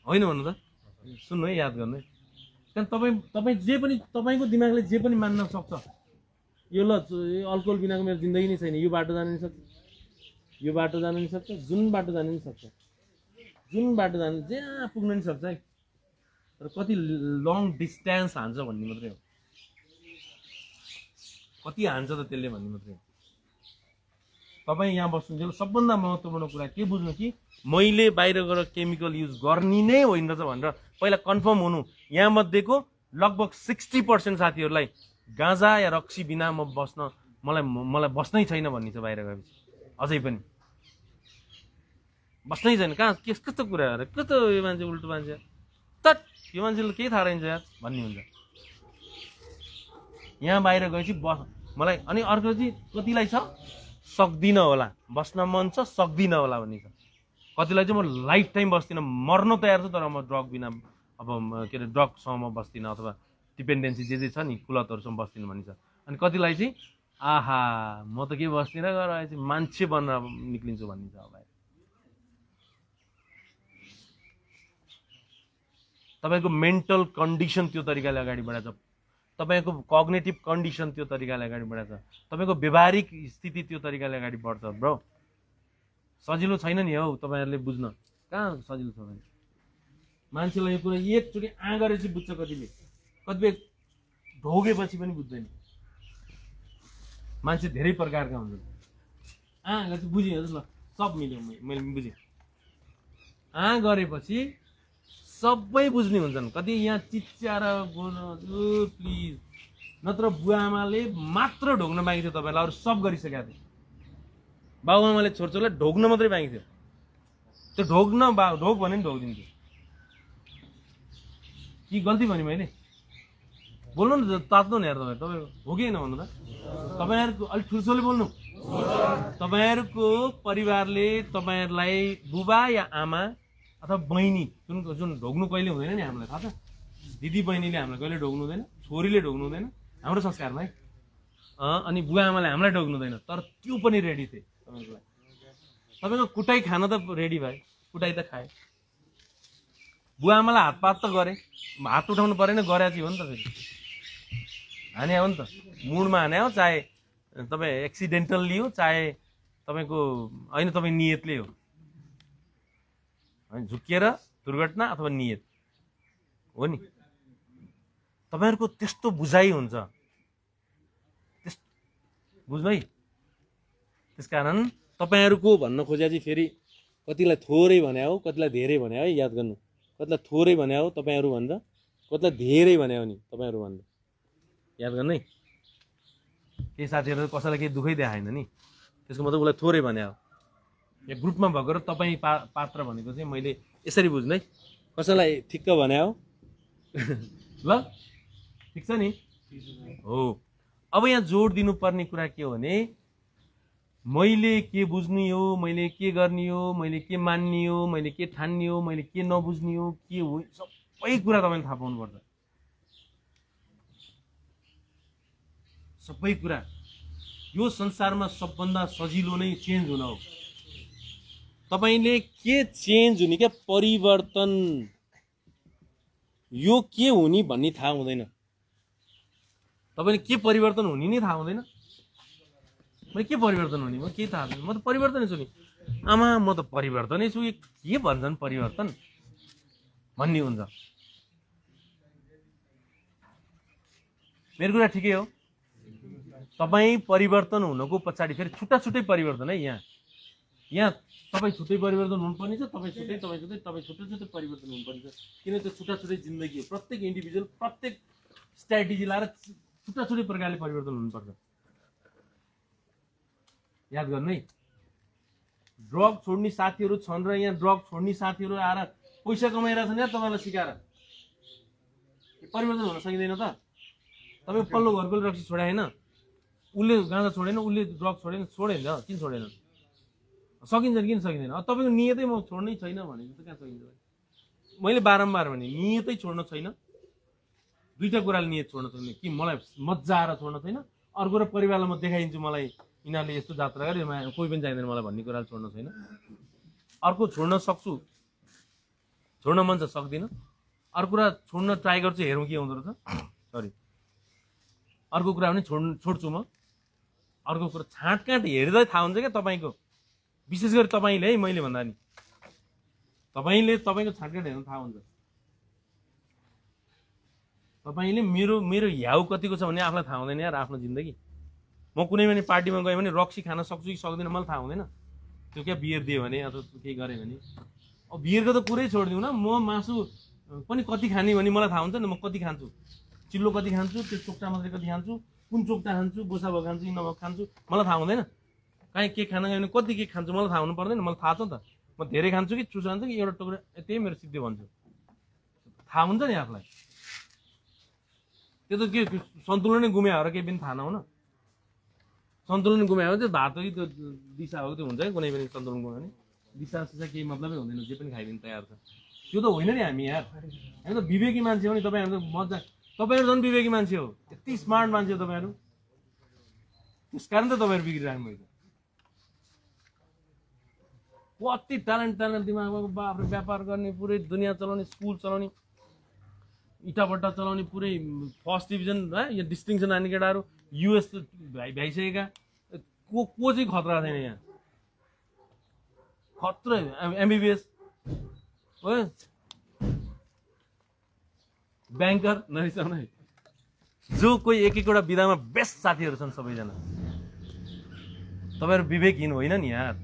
होइन भन्नु त। सुन्नु है, याद गर्नु है। त्यहाँदेखि तपाईँ जे पनि, तपाईँको दिमागले जे पनि मान्न सक्छ, यो ल अल्कोहल बिनाको मेरो जिन्दगी नै छैन, यो बाटो जानु नि सक्छ, यो बाटो जानु नि सक्छ, जुन बाटो जानु नि सक्छ, जुन बाटो जानु जहाँ पुग्न नि सक्छ है। तर कति लङ डिस्टेन्स हान्छ भन्ने मात्रै हो, कति हान्छ त त्यसले भन्ने मात्रै हो। तपाईँ यहाँ बस्नुहुन्छ, सबभन्दा महत्त्वपूर्ण कुरा के बुझ्नु कि मैले बाहिर गएर केमिकल युज गर्ने नै होइन रहेछ भनेर पहिला कन्फर्म हुनु। यहाँ मध्येको लगभग 60% साथीहरूलाई गाँजा या रक्सी बिना मलाई बस्नै छैन भन्ने छ। बाहिर गएपछि अझै पनि बस्नै छैन। कहाँ कस्तो कुरा हो, के त यो मान्छे उल्टो मान्छे, त यो मान्छेले केही थाहा रहेछ यार भन्ने हुन्छ। यहाँ बाहिर गएपछि मलाई अनि अर्को चाहिँ कतिलाई छ सक्दिनँ होला, बस्न मन छ सक्दिनँ होला भन्ने छ। कतिलाई चाहिँ म लाइफ टाइम बस्दिनँ, मर्न तयार छु तर म ड्रग बिना अब के अरे ड्रगसँग म बस्दिनँ, अथवा डिपेन्डेन्सी जे छ नि कुलतहरूसँग बस्दिनँ भन्ने छ। अनि कतिलाई चाहिँ आहा म त के बस्दिनँ गएर चाहिँ मान्छे बनेर निक्लिन्छु भन्ने छ। अब तपाईँको मेन्टल कन्डिसन त्यो तरिकाले अगाडि बढाएको छ, तपाईँको कग्नेटिभ कन्डिसन त्यो तरिकाले अगाडि बढाएको छ, तपाईँको व्यवहारिक स्थिति त्यो तरिकाले अगाडि बढ्छ। ब्रो सजिलो छैन नि हौ तपाईँहरूले बुझ्न, कहाँ सजिलो छ भने मान्छेलाई यो कुरा एकचोटि गरेपछि बुझ्छ, कतिपय ढोगेपछि पनि बुझ्दैन। मान्छे धेरै प्रकारका हुन्छन्, गरेपछि बुझेँ ल सब मिल्यो, मैले बुझेँ। गरेपछि सबै बुझ्ने हुन्छन्। कति यहाँ चिच्याएर बोल्नु हजुर प्लिज, नत्र बुवा आमाले मात्र ढोग्न बाँकी थियो तपाईँलाई, अरू सब गरिसकेको थियो। बाबु आमाले छोरछोरीलाई ढोग्न मात्रै बाँकी थियो, त्यो ढोग भने नि ढोगिदिन्थ्यो। कि गल्ती भने मैले बोल्नु न, तात्नु नि यार, तपाईँ हो कि होइन भन्नु त। तपाईँहरूको अलिक ठुल्ठुलो बोल्नु, तपाईहरुको परिवारले तपाईहरुलाई बुबा या आमा अथवा बहिनी जुन ढोग्नु कहिले हुँदैन नि हामीलाई थाहा छ दिदी बहिनीले हामीलाई कहिले ढोग्नु हुँदैन छोरीले ढोग्नु हुँदैन हाम्रो संस्कारमा है अनि बुवा आमाले हामीलाई ढोग्नु हुँदैन तर त्यो पनि रेडी थिए तपाईहरुको लागि तपाईको कुटाई खान त रेडी भए कुटाई त खाए बुवा आमालाई हातपात त गरे हात उठाउनु परेन गरे चाहिँ हो नि त फेरि हाने हो नि त मुडमा हाने हो चाहे तपाईँ एक्सिडेन्टल्ली हो चाहे तपाईँको होइन तपाईँ नियतले हो होइन झुकिएर दुर्घटना अथवा नियत हो नि तपाईहरुको त्यस्तो बुझाइ हुन्छ बुझ्नु है त्यसकारण तपाईहरुको भन्न खोजे चाहिँ फेरि कतिलाई थोरै भने हो कतिलाई धेरै भने है याद गर्नु कतिलाई थोरै भने हो तपाईहरु भन्दा कतिलाई धेरै भने हो नि तपाईहरु भन्दा याद गर्नु है केही साथीहरु कसैलाई केही दुखै देखाएन नि त्यसको मतलब उसलाई थोरै भने हो या ग्रुपमा भएको र तपाई पात्र भनेको चाहिँ मैले यसरी बुझ्नु है कसैलाई ठिक्क भने हो ल ठीक छ नि हो अब यहाँ जोड दिनुपर्ने कुरा के हो भने मैले के बुझ्ने हो मैले के गर्ने हो मैले के मान्ने हो मैले के ठान्ने हो मैले के नबुझ्ने हो के हो सबै कुरा तपाईले थाहा पाउनुपर्छ सबै कुरा यो संसारमा सबभन्दा सजिलो नै चेन्ज हुन हो तपाईले के चेन्ज हुने के परिवर्तन यो के हुने भन्ने थाहा हुँदैन तपाईले के परिवर्तन हुने नै थाहा हुँदैन मैले के परिवर्तन हुने म के थाहा छैन म त परिवर्तनै छु नि आमा म त परिवर्तनै छु के भन्छन् परिवर्तन भन्ने हुन्छ मेरो कुरा ठिकै हो तपाई परिवर्तन हुनको पछाडि फेरि छुट्टा छुट्टै परिवर्तन है यहाँ तपाई छुट्टै परिवर्तन हुनुपर्ने छ तपाई छुट्टै छुट्टै परिवर्तन हुनुपर्ने छ किन त्यो छुट्टा छुट्टै जिन्दगी हो प्रत्येक इन्डिभिजुअल प्रत्येक स्ट्र्याटेजी लाएर छुट्टा छुट्टै प्रकारले परिवर्तन हुनुपर्छ याद गर्नु है ड्रग छोड्ने साथीहरु छन् र यहाँ ड्रग छोड्ने साथीहरु आएर पैसा कमाइरहेछन् या तपाईलाई सिकाएर परिवर्तन हुन सकिँदैन त तपाई पल्लो घरको रक्सी छोडे हैन उले गाँजा छोडेन उले ड्रग छोडेन छोडेन किन छोडेन सकिन्छ किन सकिँदैन तपाईको नियतै म छोड्नै छैन भने त कहाँ सकिन्छ मैले बारम्बार भने नियतै छोड्न छैन दुईटा कुराले नियत छोड्न छैन कि मलाई मज्जा आएर छोड्न छैन अर्को र परिवारलाई म देखाइदिन्छु मलाई यिनीहरूले यस्तो जात्रा गरे कोही पनि चाहिँदैन मलाई भन्ने कुराले छोड्न छैन अर्को छोड्न सक्छु छोड्न मन छ सक्दिनँ अर्को कुरा छोड्न ट्राई गर्छु हेरौँ के हुँदो रहेछ सरी अर्को कुरा पनि छोड्छु म अर्को कुरा छाँटकाँट हेर्दै थाहा हुन्छ क्या तपाईँको विशेष गरी तपाईँले है मैले भन्दा नि तपाईँले तपाईँको छाँटकाँट हेर्नु थाहा हुन्छ तपाईँले मेरो ह्याउ कतिको छ भने आफूलाई थाहा हुँदैन यार आफ्नो जिन्दगी म कुनै पनि पार्टीमा गएँ भने रक्सी खान सक्छु कि सक्दिनँ मलाई थाहा हुँदैन त्यो क्या बियर दियो भने अथवा केही गरेँ भने अब बियरको त कुरै छोडिदिउँ न म मासु पनि कति खाने भने मलाई थाहा हुन्छ नि म कति खान्छु चिल्लो कति खान्छु त्यो चोक्टा मात्रै कति खान्छु कुन चोक्टा खान्छु बोसा भएको खान्छु कि नभएको खान्छु मलाई थाहा हुँदैन काहीँ के खान गयो भने कति के खान्छु मलाई थाहा हुनु पर्दैन मलाई थाहा छ नि त म धेरै खान्छु कि चुसा खान्छु कि एउटा टुक्रा त्यही मेरो सिद्धि भन्छु थाहा हुन्छ नि आफूलाई त्यो त के सन्तुलनै गुम्या हो र केही पनि थाहा नहुन सन्तुलन गुमायो भने त्यो भात हो कि त्यो दिशा हो त्यो हुन्छ है कुनै पनि सन्तुलन गुमायो भने दिशा सिसा केही मतलबै हुँदैन जे पनि खाइदिनु तयार छ त्यो त होइन नि हामी यार हामी त विवेकी मान्छे हो नि तपाईँहरू त मजा तपाईँहरू झन् विवेकी मान्छे हो यति स्मार्ट मान्छे हो तपाईँहरू त्यस कारण त तपाईँहरू बिग्रिराख्नु भएको कति ट्यालेन्ट दिमागमा बाफ्रे व्यापार गर्ने पुरै दुनियाँ चलाउने स्कुल चलाउने इटाबट्टा चलाउने पुरै फर्स्ट डिभिजन है यो डिस्टिङसन आउने केटाहरू युएस भ्याइसकेका को चाहिँ खतरा छैन यहाँ खतरा एमबिबिएस हो ब्याङ्कर नरिसाउनु है जो कोही एक एकवटा विधामा बेस्ट साथीहरू छन् सबैजना तपाईँहरू विवेकहीन होइन नि यार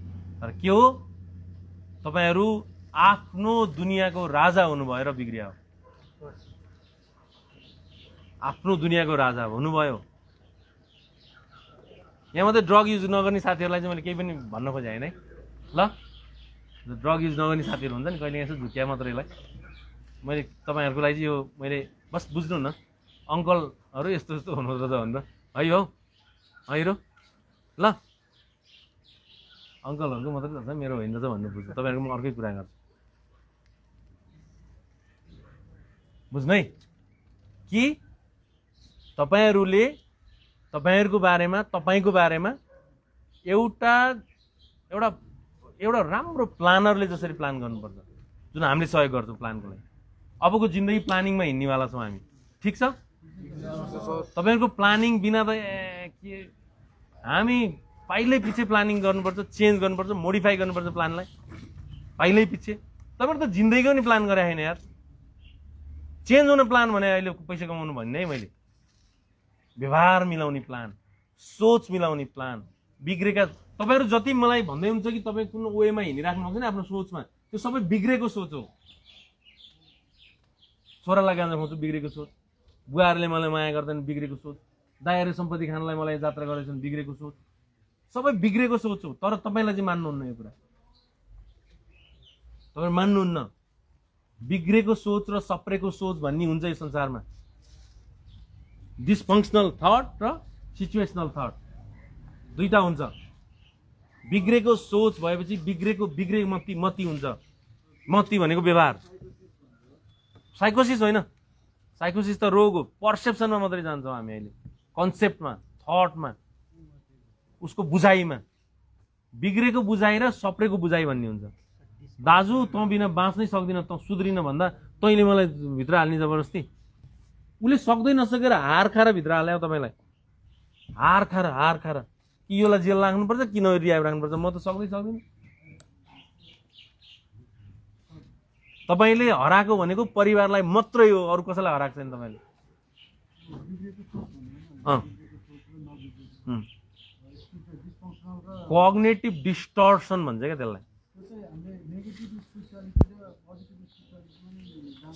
तर के हो तपाईँहरू आफ्नो दुनियाँको राजा हुनुभयो र बिग्रिया हो आफ्नो दुनियाँको राजा हुनुभयो यहाँ मात्रै ड्रग युज नगर्ने साथीहरूलाई चाहिँ मैले केही पनि भन्न खोजेँ होइन है ल ड्रग युज नगर्ने साथीहरू हुन्छ नि कहिले यसो झुक्या मात्रैलाई मैले तपाईँहरूको लागि चाहिँ यो मैले बस बुझ्नु न अङ्कलहरू यस्तो यस्तो हुनु रहेछ भनेर है हौ है र ल अङ्कलहरूको मात्रै त छ मेरो होइन त भन्नु बुझ्छु तपाईँहरूको म अर्कै कुरा गर्छु बुझ्नु है कि तपाईँहरूको बारेमा एउटा राम्रो प्लानरले जसरी प्लान गर्नुपर्छ जुन हामीले सहयोग गर्छौँ प्लानको लागि अबको जिन्दगी प्लानिङमा हिँड्नेवाला छौँ हामी ठिक छ तपाईँहरूको प्लानिङ बिना त के हामी पहिल्यै पछि प्लानिङ गर्नुपर्छ चेन्ज गर्नुपर्छ मोडिफाई गर्नुपर्छ प्लानलाई पहिल्यै पछि तपाईँहरू त जिन्दगीको नि प्लान गरे होइन यार चेन्ज हुने प्लान भने अहिले पैसा कमाउनु भन्ने है मैले व्यवहार मिलाउने प्लान सोच मिलाउने प्लान बिग्रेका तपाईँहरू जति मलाई भन्दै हुन्छ कि तपाईँ कुन वेमा हिँडिराख्नु भएको छ नि आफ्नो सोचमा त्यो सबै बिग्रेको सोच हो छोरालाई गाँजा खुवाउँछु बिग्रेको सोच बुवाहरूले मलाई माया गर्दैन बिग्रेको सोच दायाहरू सम्पत्ति खानलाई मलाई जात्रा गरेछन् बिग्रेको सोच सबै बिग्रेको सोच हो तर तपाईँलाई चाहिँ मान्नुहुन्न यो कुरा तपाईँ मान्नुहुन्न बिग्रेको सोच र सप्रेको सोच भन्ने हुन्छ यो संसारमा डिसफङ्सनल थट र सिचुएसनल थट दुईटा हुन्छ बिग्रेको सोच भएपछि बिग्रेको मती हुन्छ मती भनेको व्यवहार साइकोसिस होइन साइकोसिस त रोग हो पर्सेप्सनमा मात्रै जान्छौँ हामी अहिले कन्सेप्टमा थटमा उसको बुझाइमा बिग्रेको बुझाइ र सप्रेको बुझाइ भन्ने हुन्छ दाजु तँ बिना बाँच्नै सक्दिन तँ सुध्रिन भन्दा तैँले मलाई भित्र हाल्ने जबरजस्ती उसले सक्दै नसकेर हार खाएर भित्र हाल्यो तपाईँलाई हार खाएर कि योलाई जेल राख्नुपर्छ कि रिहाब राख्नुपर्छ म त सक्दिनँ तपाईँले हराएको भनेको परिवारलाई मात्रै हो अरू कसैलाई हराएको छैन तपाईँले कग्नेटिभ डिस्टर्सन भन्छ क्या त्यसलाई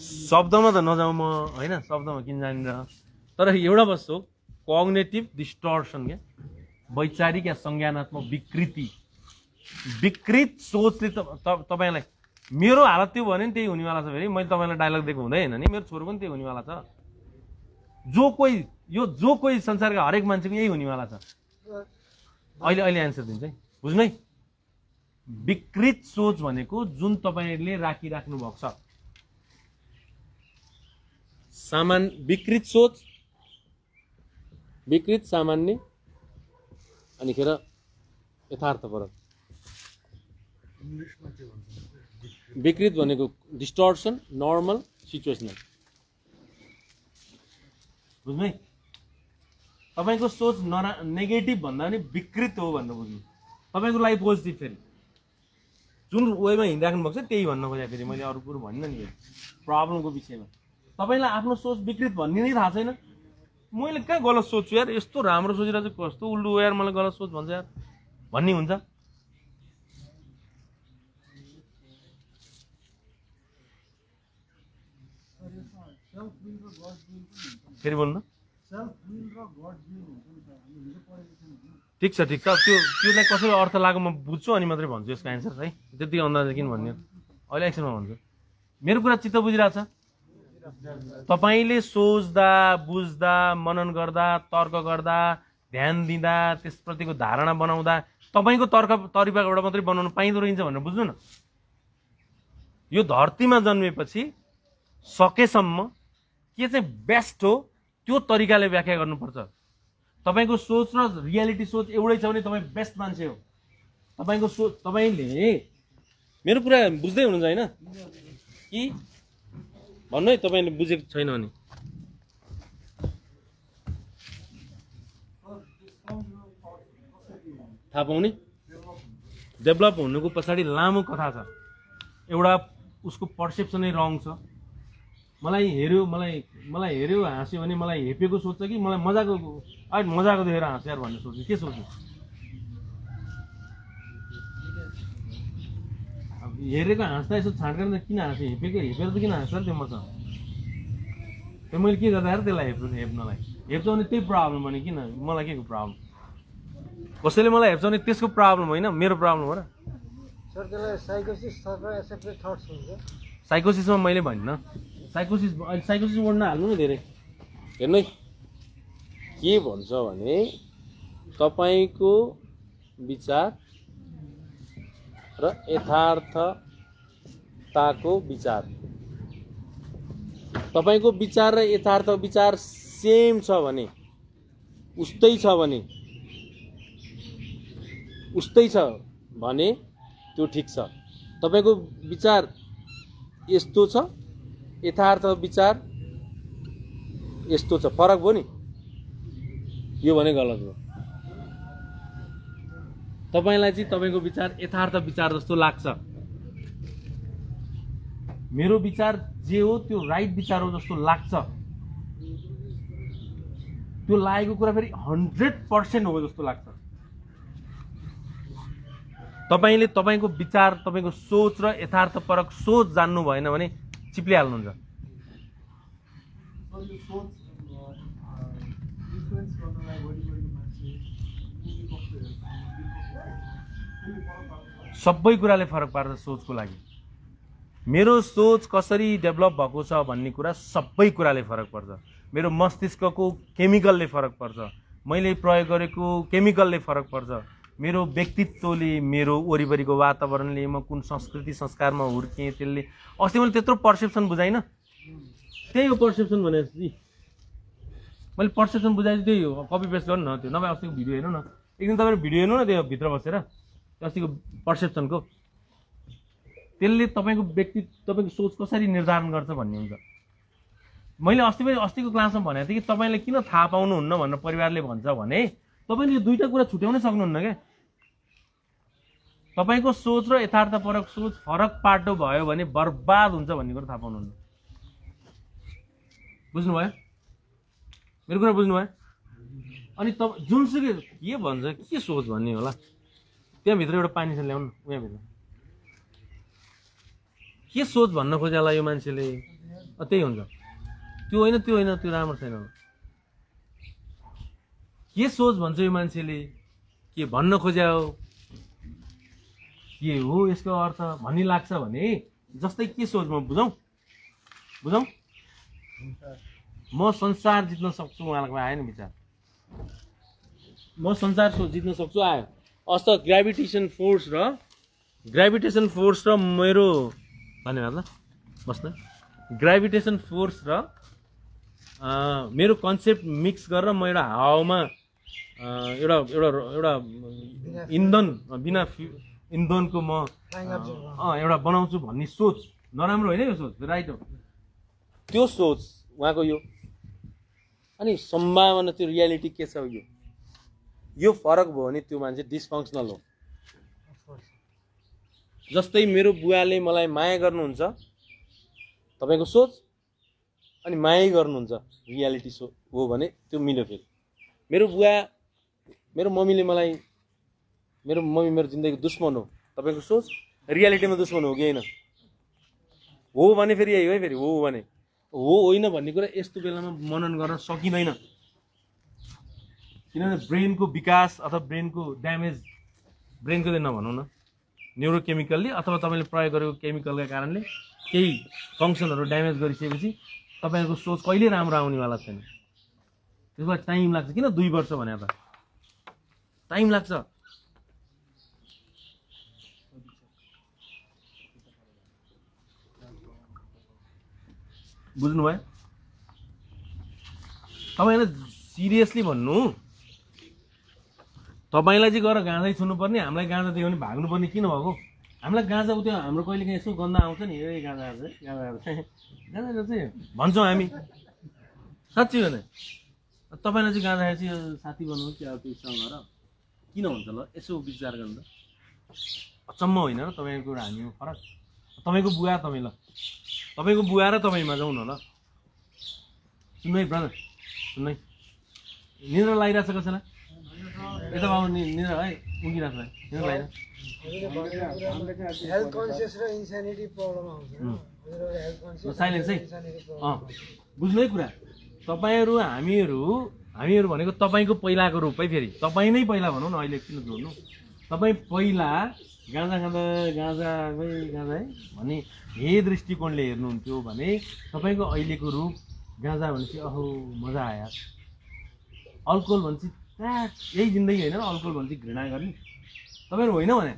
शब्दमा त नजाउँ म होइन शब्दमा किन जानिन्छ तर एउटा बस्छु कग्नेटिभ डिस्टर्सन क्या वैचारिक या संज्ञानात्मक विकृत सोचले तपाईँलाई मेरो हालत त्यो भन्यो नि त्यही हुनेवाला छ फेरि मैले तपाईँलाई डायलग दिएको हुँदै होइन नि मेरो छोरो पनि त्यही हुनेवाला छ जो कोही संसारका हरेक मान्छेको यही हुनेवाला छ अहिले एन्सर दिन्छ है बुझ्नु है विकृत सोच भनेको जुन तपाईँले राखिराख्नु भएको छ विकृत सोच विकृत सामान्य अनिखेर यथार्थपरक विकृत भनेको डिस्टर्सन नर्मल सिचुएसनल बुझ्नु है तपाईँको सोच नेगेटिभ भन्दा पनि विकृत हो भनेर बुझ्नु तपाईँको लागि पोजिटिभ फेरि जुन वेमा हिँडिराख्नु भएको छ त्यही भन्न खोजेँ फेरि मैले अरू कुरो भन्न नि प्रब्लमको विषयमा तपाईँलाई आफ्नो सोच विकृत भन्ने नै थाहा छैन मैले कहाँ गलत सोच्छु यार यस्तो राम्रो सोचिरहेको छु कस्तो उल्लु यार मलाई गलत सोच भन्छ यार भन्ने हुन्छ फेरि बोल्नु ठिक छ त्योलाई कसरी अर्थ लाग्यो म बुझ्छु अनि मात्रै भन्छु यसको एन्सर है त्यति अन्दाज किन भन्ने अहिले एकछिनमा भन्छु मेरो कुरा चित्त बुझिरहेछ तपाईँले सोच्दा बुझ्दा मनन गर्दा तर्क गर्दा ध्यान दिँदा त्यसप्रतिको धारणा बनाउँदा तपाईँको तरिकाबाट मात्रै बनाउनु पाइँदो रहेछ भनेर बुझ्नु न यो धरतीमा जन्मेपछि सकेसम्म के चाहिँ बेस्ट हो त्यो तरिकाले व्याख्या गर्नुपर्छ तपाईँको सोच र रियालिटी सोच एउटै छ भने तपाईँ बेस्ट मान्छे हो तपाईँको सोच तपाईँले मेरो कुरा बुझ्दै हुनुहुन्छ होइन कि भन्नु है तपाईँले बुझेको छैन भने थाहा पाउने डेभलप हुनुको पछाडि लामो कथा छ एउटा उसको पर्सेप्सनै रङ छ मलाई हेऱ्यो हाँस्यो भने मलाई हेपेको सोच्छ कि मलाई मजाको देखेर हाँस्यो यार भन्ने सोच्छु के सोच्नु हेरेको हाँस्दा यसो छाँट गरेर किन हाँस्यो हेपेर त किन हाँस्छ त्यो मसँग त्यो मैले के गर्दा यार त्यसलाई हेप्नलाई हेप्छ भने त्यही प्रब्लम भने किन मलाई के को प्रब्लम कसैले मलाई हेप्छ भने त्यसको प्रब्लम होइन मेरो प्रब्लम हो र साइकोसिसमा मैले भन्न साइकोसिस वर्ड नहाल्नु न धेरै हेर्नु है के भन्छ भने तपाईँको विचार र यथार्थताको विचार। तपाईको विचार र यथार्थ विचार सेम छ भने, उस्तै छ भने त्यो ठिक छ। तपाईको विचार यस्तो छ, यथार्थ विचार यस्तो छ, फरक भयो नि, यो भने गलत हो। तपाईलाई चाहिँ तपाईको विचार यथार्थ विचार जस्तो लाग्छ, मेरो विचार जे हो त्यो राइट विचार हो जस्तो लाग्छ, त्यो लागेको कुरा फेरि 100% हो जस्तो लाग्छ। तपाईले तपाईको विचार, तपाईको सोच र यथार्थपरक सोच जान्नु भएन भने चिप्लिहाल्नुहुन्छ। सबै कुराले फरक पार्छ सोचको लागि। मेरो सोच कसरी डेभलप भएको छ भन्ने कुरा सबै कुराले फरक पर्छ। मेरो मस्तिष्कको केमिकलले फरक पर्छ, मैले प्रयोग गरेको केमिकलले फरक पर्छ, मेरो व्यक्तित्वले, मेरो वरिपरिको वातावरणले, म कुन संस्कृति संस्कारमा हुर्केँ त्यसले। अस्ति मैले त्यत्रो पर्सेप्सन बुझाइन, त्यही हो पर्सेप्सन भनेपछि। मैले पर्सेप्सन बुझाएँ त्यही हो, कपी पेस्ट गर्नु न त्यो, नभए अस्तिको भिडियो हेर्नु न, एकदिन तपाईहरु भिडियो हेर्नु न त्यो भित्र बसेर अस्तिको पर्सेप्सनको, त्यसले तपाईको व्यक्तित्व, तपाईको सोच कसरी निर्धारण गर्छ भन्ने हुन्छ। मैले अस्तिको क्लासमा भनेको थिएँ कि तपाईले किन थाहा पाउनुहुन्न भनेर परिवारले भन्छ भने तपाईले यो दुईटा कुरा छुट्याउनै सक्नुहुन्न के। तपाईको सोच र यथार्थपरक सोच फरक पाटो भयो भने बर्बाद हुन्छ भन्ने कुरा थाहा पाउनुहुन्न। बुझ्नुभयो मेरो कुरा, बुझ्नुभयो? अनि तब जुनसुकै के भन्छ, के सोच भन्ने होला, त्यहाँभित्र एउटा पानी छ ल्याउनु, उहाँभित्र के सोच भन्न खोज्याला यो मान्छेले, त्यही हुन्छ। त्यो होइन, त्यो होइन, त्यो राम्रो छैन। के सोच भन्छ यो मान्छेले, के भन्न खोज्या हो, के हो यसको अर्थ भन्ने लाग्छ भने, जस्तै के सोच म बुझौँ, म संसार जित्न सक्छु, उहाँलाई आयो नि विचार, म संसार जित्न सक्छु आयो। अस्त ग्राभिटेसन फोर्स र मेरो धन्यवाद ल बस्न, ग्राभिटेसन फोर्स र मेरो कन्सेप्ट मिक्स गरेर म एउटा हावामा एउटा इन्धन, बिना इन्धनको म एउटा बनाउँछु भन्ने सोच नराम्रो होइन, यो सोच राइट हो, त्यो सोच उहाँको यो। अनि सम्भावना, त्यो रियालिटी के छ, यो फरक भयो भने त्यो मान्छे डिसफङ्सनल हो। जस्तै मेरो बुवाले मलाई माया गर्नुहुन्छ, तपाईको सोच, अनि माया गर्नुहुन्छ रियालिटी हो भने त्यो मिल्यो। फेरि मेरो मम्मीले मलाई, मेरो मम्मी मेरो जिन्दगीको दुश्मन हो, तपाईको सोच रियालिटीमा दुश्मन हो कि होइन, हो भने फेरि यही हो है, फेरि हो भने हो होइन भन्ने कुरा यस्तो बेलामा मनन गर्न सकिँदैन। किनभने ब्रेनको विकास अथवा ब्रेनको ड्यामेज, ब्रेनको चाहिँ नभनौँ न, न्युरोकेमिकल्ली अथवा तपाईँले प्रयोग गरेको केमिकलका कारणले केही फङ्सनहरू ड्यामेज गरिसकेपछि तपाईँको सोच कहिले राम्रो आउनेवाला छैन। त्यसमा टाइम लाग्छ। किन 2 वर्ष भने त टाइम लाग्छ। बुझ्नुभयो? तपाईँले सिरियसली भन्नु, तपाईँलाई चाहिँ गएर गाँजै छुनुपर्ने, हामीलाई गाँजा दियो भने भाग्नुपर्ने किन भएको? हामीलाई गाँजा उयो हाम्रो कहिले काहीँ यसो गन्दा आउँछ नि, ए गाँजा चाहिँ भन्छौँ हामी, साँच्ची हो नि। तपाईँलाई चाहिँ गाँजा चाहिँ साथी बनाउनु कि अब त्यो इच्छा गरेर किन हुन्छ ल? यसो विचार गर्नु त, अचम्म होइन र? तपाईँको कुरा हामीमा फरक। तपाईँको बुवा तपाईँ, ल तपाईँको बुवा र तपाईँमा जाउँ न ल। सुन्नु है ब्रदर, सुन्नु है, निद्रा लागिरहेछ कसैलाई? यता बाबु निद्रा है, उगिरहेछ है, निद्रा लागिरहेछ। हेल्थ कन्सियस र इन्सानिटी प्रब्लम आउँछ। साइलेन्स है, बुझ्नु है कुरा। तपाईँहरू हामीहरू भनेको तपाईँको पहिलाको रूप है। फेरि तपाईँ नै पहिला भनौँ न, अहिले किन जोड्नु? तपाईँ पहिला गाँजा खाँदा गाँजा है भन्ने हे दृष्टिकोणले हेर्नुहुन्थ्यो भने तपाईँको अहिलेको रूप गाँजा भनेपछि अहो मजा आयो, अल्कोहल भनेपछि यही जिन्दगी होइन र, अल्कोहल भनेपछि घृणा गर्ने। तपाईँहरू होइन भने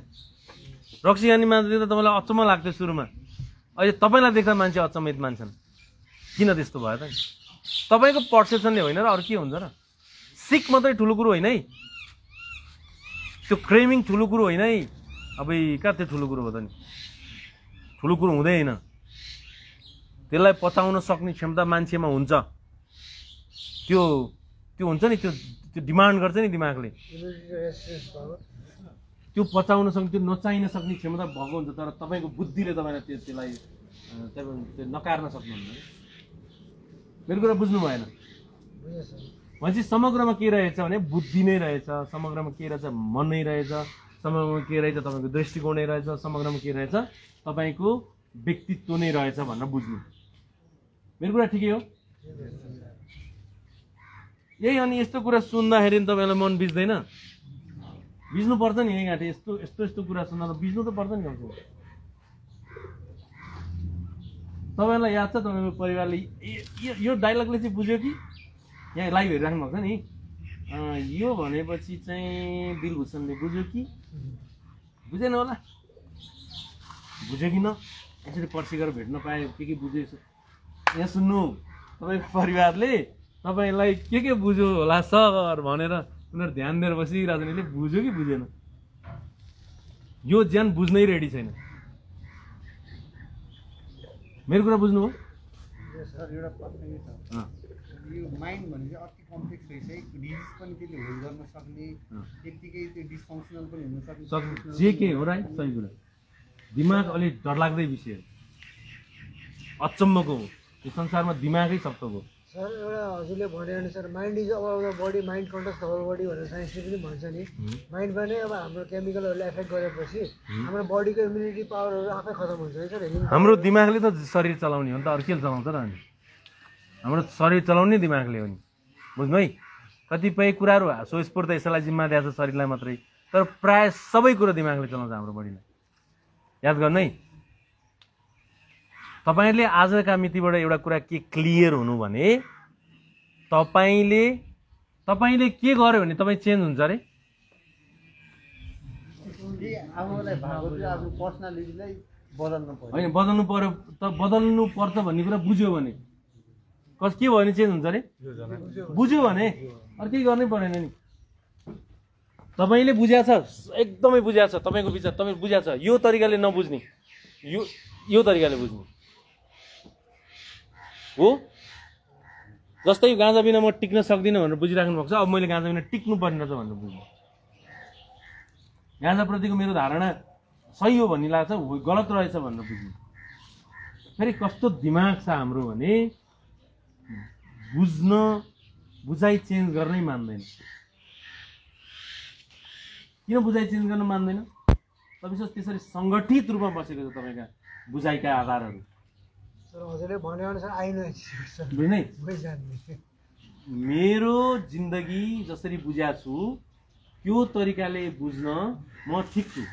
रक्सी खाने मान्छे देख्दा तपाईँलाई अचम्म लाग्थ्यो सुरुमा, अहिले तपाईँलाई देख्दा मान्छे अचम्मित मान्छन्। किन त्यस्तो भयो त? तपाईँको पर्सेप्सनले होइन र अरू के हुन्छ र? सिक मात्रै ठुलो कुरो होइन है, त्यो क्रेमिङ ठुलो कुरो होइन है। अब कहाँ त्यो ठुलो कुरो हो त नि? ठुलो कुरो हुँदैन, त्यसलाई पचाउन सक्ने क्षमता मान्छेमा हुन्छ। त्यो त्यो हुन्छ नि, त्यो त्यो डिमान्ड गर्छ नि दिमागले, त्यो पचाउन सक्ने, त्यो नचाहिन सक्ने क्षमता भएको हुन्छ। तर तपाईँको बुद्धिले तपाईँलाई त्यसलाई नकार्न सक्नुहुन्न। मेरो कुरा बुझ्नु भएन भनेपछि समग्रमा के रहेछ भने बुद्धि नै रहेछ, समग्रमा के रहेछ मन नै रहेछ, समग्रमा के रहेछ तपाईँको दृष्टिकोण नै रहेछ, समग्रमा के रहेछ तपाईँको व्यक्तित्व नै रहेछ भनेर बुझ्नु। मेरो कुरा ठिकै हो? यही अनि यस्तो कुरा सुन्दाखेरि तपाईँलाई मन बिच्दैन? बिच्नु पर्छ नि। यही घाँटे यस्तो यस्तो यस्तो कुरा सुन्दा बिच्नु त पर्छ नि। कमसे तपाईँलाई याद छ तपाईँको परिवारले यो डाइलगले चाहिँ बुझ्यो कि? यहाँ लाइभ हेरिराख्नु भएको छ नि, यो भनेपछि चाहिँ दिलभूषणले बुझ्यो कि बुझेन होला? बुझ्यो कि न? यसरी पर्सि गएर भेट्न पायो, के बुझ्यो यहाँ सुन्नु। तपाईँको परिवारले तपाईँलाई के बुझ्यो होला सर भनेर उनीहरू ध्यान दिएर बसिरहेको छ नि, बुझ्यो कि बुझेन? यो ज्यान बुझ्नै रेडी छैन। मेरो कुरा बुझ्नु हो? एउटा प्रश्न यो छ, यो माइन्ड भनेको अति कम्प्लेक्स रहेछ है। डिजिज पनि त्यसले होल्ड गर्न सक्ने, त्यतिकै त्यो डिसफङ्सनल पनि हुन सक्ने, जे के हो राइट, सही कुरा। दिमाग अलिक डरलाग्दै विषय, अचम्मको हो यो संसारमा, दिमागै सबको हो। सर एउटा हजुरले भनेअनुसार mind is above body, mind controls the whole body भनेर साइन्सले पनि भन्छ नि। माइन्डमा नै अब हाम्रो केमिकलहरूले एफेक्ट गरेपछि हाम्रो बडीको इम्युनिटी पावरहरू आफै खतम हुन्छ है सर। हाम्रो दिमागले त शरीर चलाउने हो नि त, अरू के चलाउँछ र? अनि हाम्रो शरीर चलाउने दिमागले हो नि, बुझ्नु है। कतिपय कुराहरू स्वस्फूर्त यसलाई जिम्मा दिएको छ शरीरलाई मात्रै, तर प्राय सबै कुरो दिमागले चलाउँछ हाम्रो बडीलाई। याद गर्नु है। तपाईँले आजका मितिबाट एउटा कुरा के क्लियर हुनु भने, तपाईँले के गर्यो भने तपाईँ चेन्ज हुन्छ अरे। आफूलाई भएको चाहिँ आफ्नो पर्सनालिटीलाई बदल्नु पर्यो। होइन बदल्नु पर्यो त, बदल्नु पर्छ भन्ने कुरा बुझ्यो भने के भयो भने चेन्ज हुन्छ अरे। बुझ्यो भने अरू केही गर्नै परेन नि। तपाईँले बुझाएको छ, एकदमै बुझाएको छ, तपाईँको विचार तपाईँ बुझाएको छ, यो तरिकाले नबुझ्ने, यो तरिकाले बुझ्ने हो। जस्तै गाँजा बिना म टिक्न सक्दिनँ भनेर बुझिराख्नु भएको छ, अब मैले गाँजा बिना टिक्नु पर्ने रहेछ भनेर बुझ्नु। गाँजाप्रतिको मेरो धारणा सही हो भन्ने लाग्छ, गलत रहेछ भनेर बुझ्नु। फेरि कस्तो दिमाग छ हाम्रो भने बुझाइ चेन्ज गर्नै मान्दैन। किन बुझाइ चेन्ज गर्न मान्दैन? तपाईँ त्यसरी सङ्गठित रूपमा बसेको छ तपाईँका बुझाइका आधारहरू। हजुरले भनेअनुसार बुझ्नै मेरो जिन्दगी जसरी बुझाएको छु त्यो तरिकाले बुझ्न म ठिक छु।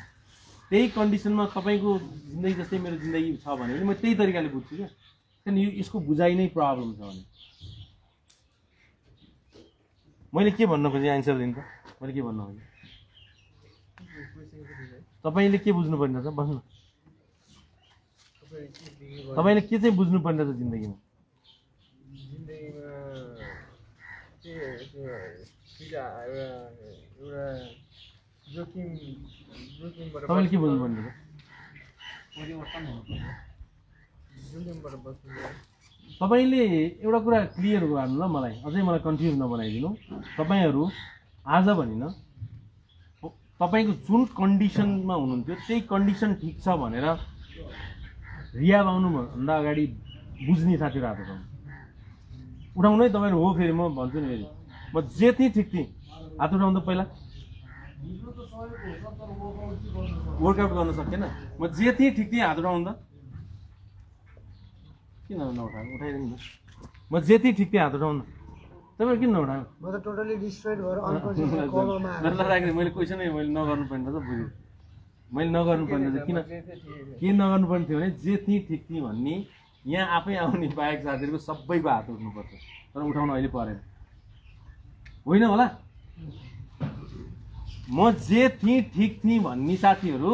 त्यही कन्डिसनमा तपाईँको जिन्दगी जस्तै मेरो जिन्दगी छ भने म त्यही तरिकाले बुझ्छु क्या। किनभने यसको बुझाइ नै प्रब्लम छ भने। मैले के भन्न खोजेँ एन्सर दिनु त? मैले के भन्न खोजेँ? तपाईँले के बुझ्नुपर्ने रहेछ? बस्नु। तपाईँले के चाहिँ बुझ्नुपर्ने रहेछ जिन्दगीमा? तपाईँले के बुझ्नुपर्ने रहेछ? तपाईँले एउटा कुरा क्लियर गर्नु ल, मलाई अझै मलाई कन्फ्युज नबनाइदिनु। तपाईँहरू आज भनिन, तपाईँको जुन कन्डिसनमा हुनुहुन्थ्यो त्यही कन्डिसन ठिक छ भनेर रियाब आउनुभन्दा अगाडि बुझ्ने साथीहरू हात उठाउनु। उठाउनु है तपाईँहरू हो। फेरि म भन्छु नि, फेरि म जे थिएँ ठिक थिएँ, हात उठाउनु त पहिला। वर्कआउट गर्न सकेन, म जे थिएँ ठिक थिएँ, हात उठाउनु त। किन नउठाउनु? उठाइदिनु न। म जे थिएँ ठिक थिएँ, हात उठाउनु। तपाईँ किन नउठाउनु? म त टोटली डिस्ट्रोइड भएर अनकन्सियस कोमामा राख्ने। मैले क्वेसनै मैले नगर्नुपर्ने रहेछ, बुझेँ। मैले नगर्नुपर्ने रहेछ। किन के नगर्नुपर्ने थियो भने जे थिएँ ठिक थिएँ भन्ने यहाँ आफै आउने बाहेक साथीहरूको सबैको हात उठ्नुपर्छ, तर उठाउन अहिले परेन। होइन होला? म जे थिएँ ठिक थिएँ भन्ने साथीहरू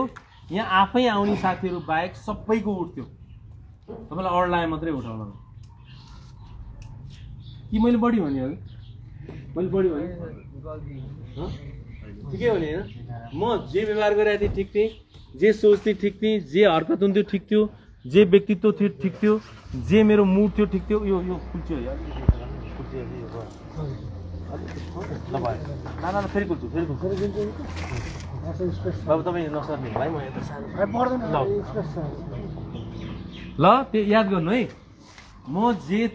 यहाँ आफै आउने साथीहरू बाहेक सबैको उठ्थ्यो। तपाईँलाई अड्लाए मात्रै उठाउन कि मैले बढी भने हो मैले बढी भने ठिकै हो नि होइन? म जे व्यवहार गरेको थिएँ ठिक थिएँ, जे सोच थिएँ ठिक थिएँ, जे हरकत हुन्थ्यो ठिक थियो, जे व्यक्तित्व थियो ठिक थियो, जे मेरो मुड थियो ठिक थियो। यो कुल्च्यो ना फेरि कुल्छु बाबु तपाईँ नसर्ने भाइ म यता ल त्यो याद गर्नु है। म जे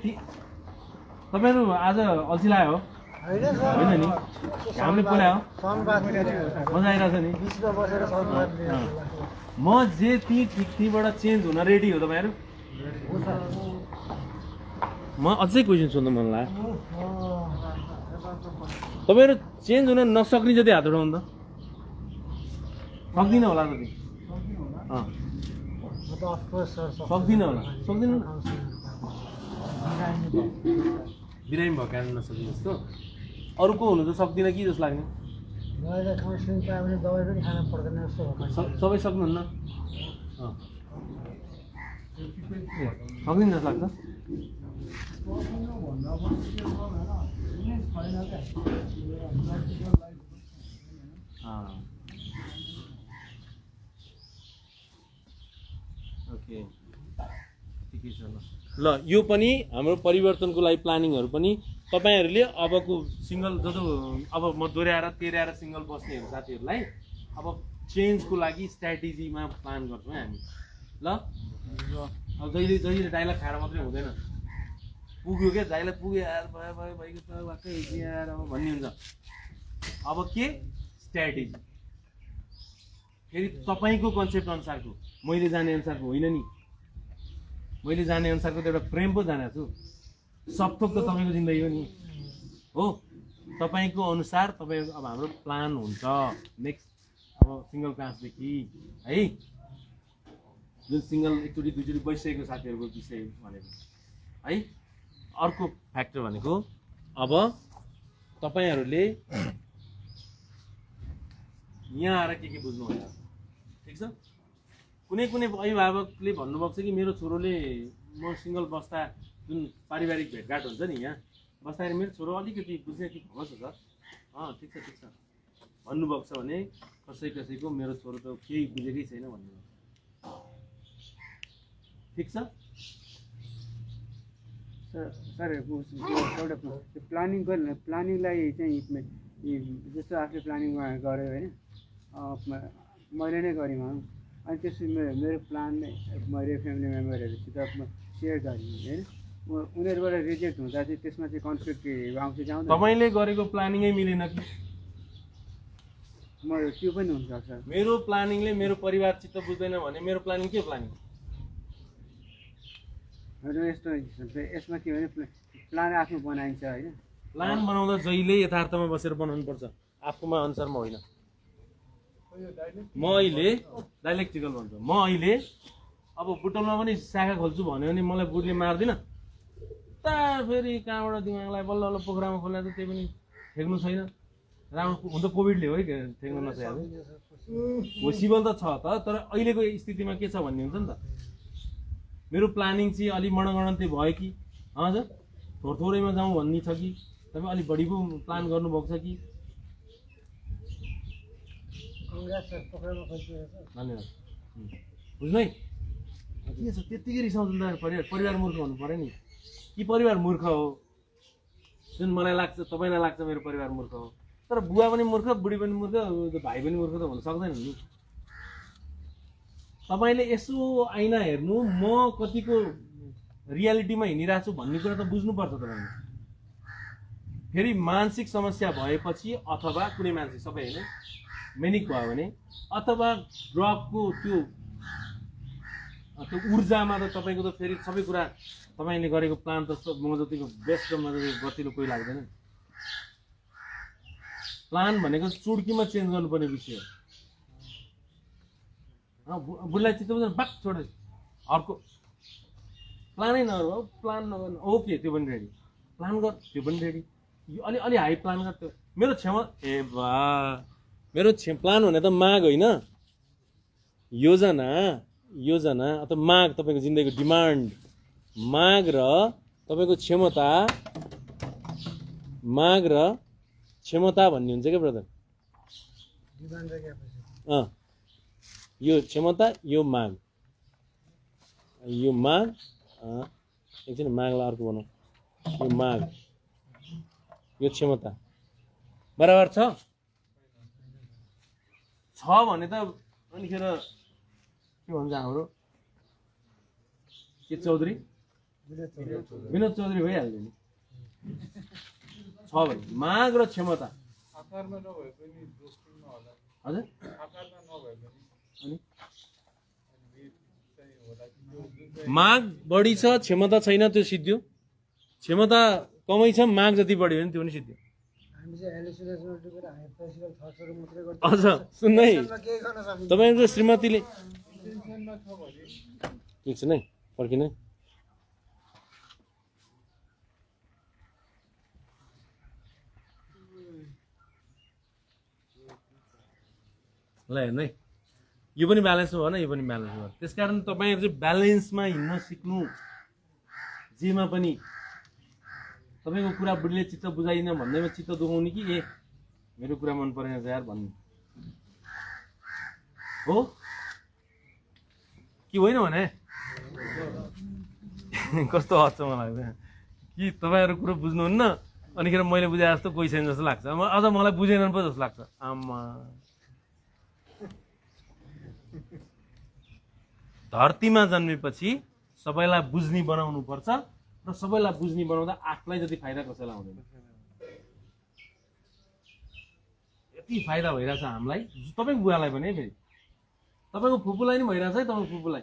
तपाईँहरू आज अल्छी लाग्यो होइन नि? हामीले बोलायो मजा आइरहेछ नि। म जे ठिक थिबाट चेन्ज हुन रेडी हो तपाईँहरू? म अझै क्वेसन सोध्नु मन लाग्यो। तपाईँहरू चेन्ज हुन नसक्ने जति हात उठाउनु त। सक्दिनँ होला त सक्दिनँ होला सक्दिनँ बिरामी भएको कारण नसक्ने जस्तो। अरू को हुनु त सक्दिनँ कि जस्तो लाग्ने? सबै सक्नुहुन्न सक्दिनँ जस्तो लाग्छ। ओके ठिकै छ ल यो पनि हाम्रो परिवर्तनको लागि प्लानिङहरू पनि तपाईँहरूले अबको सिङ्गल अब म दोहोऱ्याएर तेह्राएर सिङ्गल बस्नेहरू साथीहरूलाई अब चेन्जको लागि स्ट्राटेजीमा प्लान गर्छौँ हामी ल। अब जहिले डाइलग खाएर मात्रै हुँदैन। पुग्यो क्या डाइलग पुग्यो यार भयो भइगयो त वाक्कै यार अब भन्ने हुन्छ। अब के स्ट्राटेजी फेरि तपाईँको कन्सेप्ट अनुसारको, मैले जाने अनुसारको होइन नि। मैले जाने अनुसारको त एउटा फ्रेम पो जानेको छु। सबथोक त तपाईँको जिन्दगी हो नि हो। तपाईँको अनुसार तपाईँ अब हाम्रो प्लान हुन्छ नेक्स्ट अब सिङ्गल क्लासदेखि है, जुन सिङ्गल एकचोटि दुईचोटि बसिसकेको साथीहरूको विषय भनेको है। अर्को फ्याक्टर भनेको अब तपाईँहरूले यहाँ आएर के बुझ्नु होला ठिक छ। कुनै अभिभावकले भन्नुभएको छ कि मेरो छोरोले म सिङ्गल बस्दा जुन पारिवारिक भेटघाट हुन्छ नि यहाँ बस्दाखेरि मेरो छोरो अलिकति बुझ्ने कि भन्छ सर ठिक छ भन्नुभएको छ भने कसैको मेरो छोरो त केही बुझेकै छैन भन्नुभएको ठिक छ। सर एउटा प्लानिङ गर्नु प्लानिङलाई चाहिँ जस्तो आफूले प्लानिङ गऱ्यो होइन मैले नै गरेँ भनौँ अनि त्यसपछि मेरो प्लान मेरो फ्यामिली मेम्बरहरूसित सेयर गरेँ होइन उनीहरूबाट रिजेक्ट हुँदा चाहिँ त्यसमा चाहिँ कन्फ्लिक्ट आउँछ जाउँछ। तपाईँले गरेको प्लानिङै मिलेन कि म त्यो पनि हुनसक्छ। मेरो प्लानिङले मेरो परिवार चित्त बुझ्दैन भने मेरो प्लानिङ के प्लानिङ? यस्तो यसमा के भने प्लान आफ्नो बनाइन्छ होइन। प्लान बनाउँदा जहिले यथार्थमा बसेर बनाउनु पर्छ, आफूमा अनुसारमा होइन। म अहिले डाइलेक्ट्रिकल भन्छु, म अहिले अब बुटलमा पनि शाखा खोल्छु भन्यो भने मलाई बुटले मार्दिनँ त। फेरि कहाँबाट दिमागलाई बल्ल बल्ल पोखरामा खोल्दा त त्यही पनि ठेक्नु छैन। राम्रो हुन त कोभिडले हो है ठेक्नु नसकेको। पोसिबल त छ त, तर अहिलेको स्थितिमा के छ भन्ने हुन्छ नि त। मेरो प्लानिङ चाहिँ अलिक मणगणन्ते भयो कि हजुर थोरैमा जाउँ भन्ने छ कि तपाईँ अलिक बढी पो प्लान गर्नुभएको छ कि? धन्यवाद। बुझ्नु है के छ त्यत्तिकै रिसाउँछ त। परिवार मूर्ख हुनु पऱ्यो नि कि परिवार मूर्ख हो? जुन मलाई लाग्छ तपाईँलाई लाग्छ मेरो परिवार मूर्ख हो, तर बुवा पनि मूर्ख बुढी पनि मूर्ख भाइ पनि मूर्ख त हुन सक्दैन नि। तपाईँले यसो ऐना हेर्नु म कतिको रियालिटीमा हिँडिरहेको छु भन्ने कुरा त बुझ्नुपर्छ तपाईँले। फेरि मानसिक समस्या भएपछि अथवा कुनै मानसिक सबै होइन मेनिक भयो भने अथवा ड्रगको त्यो ऊर्जामा त तपाईँको त फेरि सबै कुरा तपाईँले गरेको प्लान त म जतिको बेस्ट र मजाको गतिलो कोही लाग्दैन। प्लान भनेको चुड्कीमा चेन्ज गर्नुपर्ने विषय हो। बुढलाई चित्त बुझ्दैन बाक छोडेर अर्को प्लानै नगर्नु प्लान नगर्नु ओके त्यो पनि रेडी प्लान गर त्यो पनि रेडी अलि हाई प्लान गर त्यो मेरो छेउमा ए बा मेरो प्लान भने त माग होइन योजना योजना अथवा माग तपाईँको जिन्दगीको डिमान्ड माग र तपाईँको क्षमता माग र क्षमता भन्ने हुन्छ क्या ब्रदर डिमान्ड र क्यापेसिटी यो क्षमता यो माग एकछिन मागलाई अर्को बनाऊ यो माग यो क्षमता बराबर छ भने त अनिखेर के भन्छ हाम्रो के चौधरी विनोद चौधरी भइहाल्यो नि छ भने माग र क्षमता हजुर माग बढी छ क्षमता छैन त्यो सिद्धियो क्षमता कमै छ माग जति बढ्यो भने त्यो पनि सिद्धियो हामी चाहिँ हेलुसिनेसन टिपेर हाइपोथेटिकल थट्सहरु मात्रै गर्छौँ अझ सुन्नु है केही गर्न सकिन्छ तपाईँको श्रीमतीले एकछिन है फर्किनु ल हेर्नु है यो पनि ब्यालेन्समा भएन यो पनि ब्यालेन्समा भएन त्यसकारण तपाईँहरू चाहिँ ब्यालेन्समा हिँड्न सिक्नु जेमा पनि तपाईँको कुरा बुढीले चित्त बुझाइन भन्दैमा चित्त दुखाउने कि ए मेरो कुरा मन परेन यार भन्नु हो कि होइन भने कस्तो हच्छ मलाई कि तपाईँहरू कुरो बुझ्नुहुन्न अनिखेर मैले बुझाए जस्तो कोही छैन जस्तो लाग्छ अझ मलाई बुझेनन् पो जस्तो लाग्छ आमा धरतीमा जन्मेपछि सबैलाई बुझ्ने बनाउनु पर्छ र सबैलाई बुझ्ने बनाउँदा आफूलाई जति फाइदा कसैलाई हुँदैन यति फाइदा भइरहेछ हामीलाई तपाईँको बुवालाई पनि है फेरि तपाईँको फुपूलाई नि भइरहेछ है तपाईँको फुपूलाई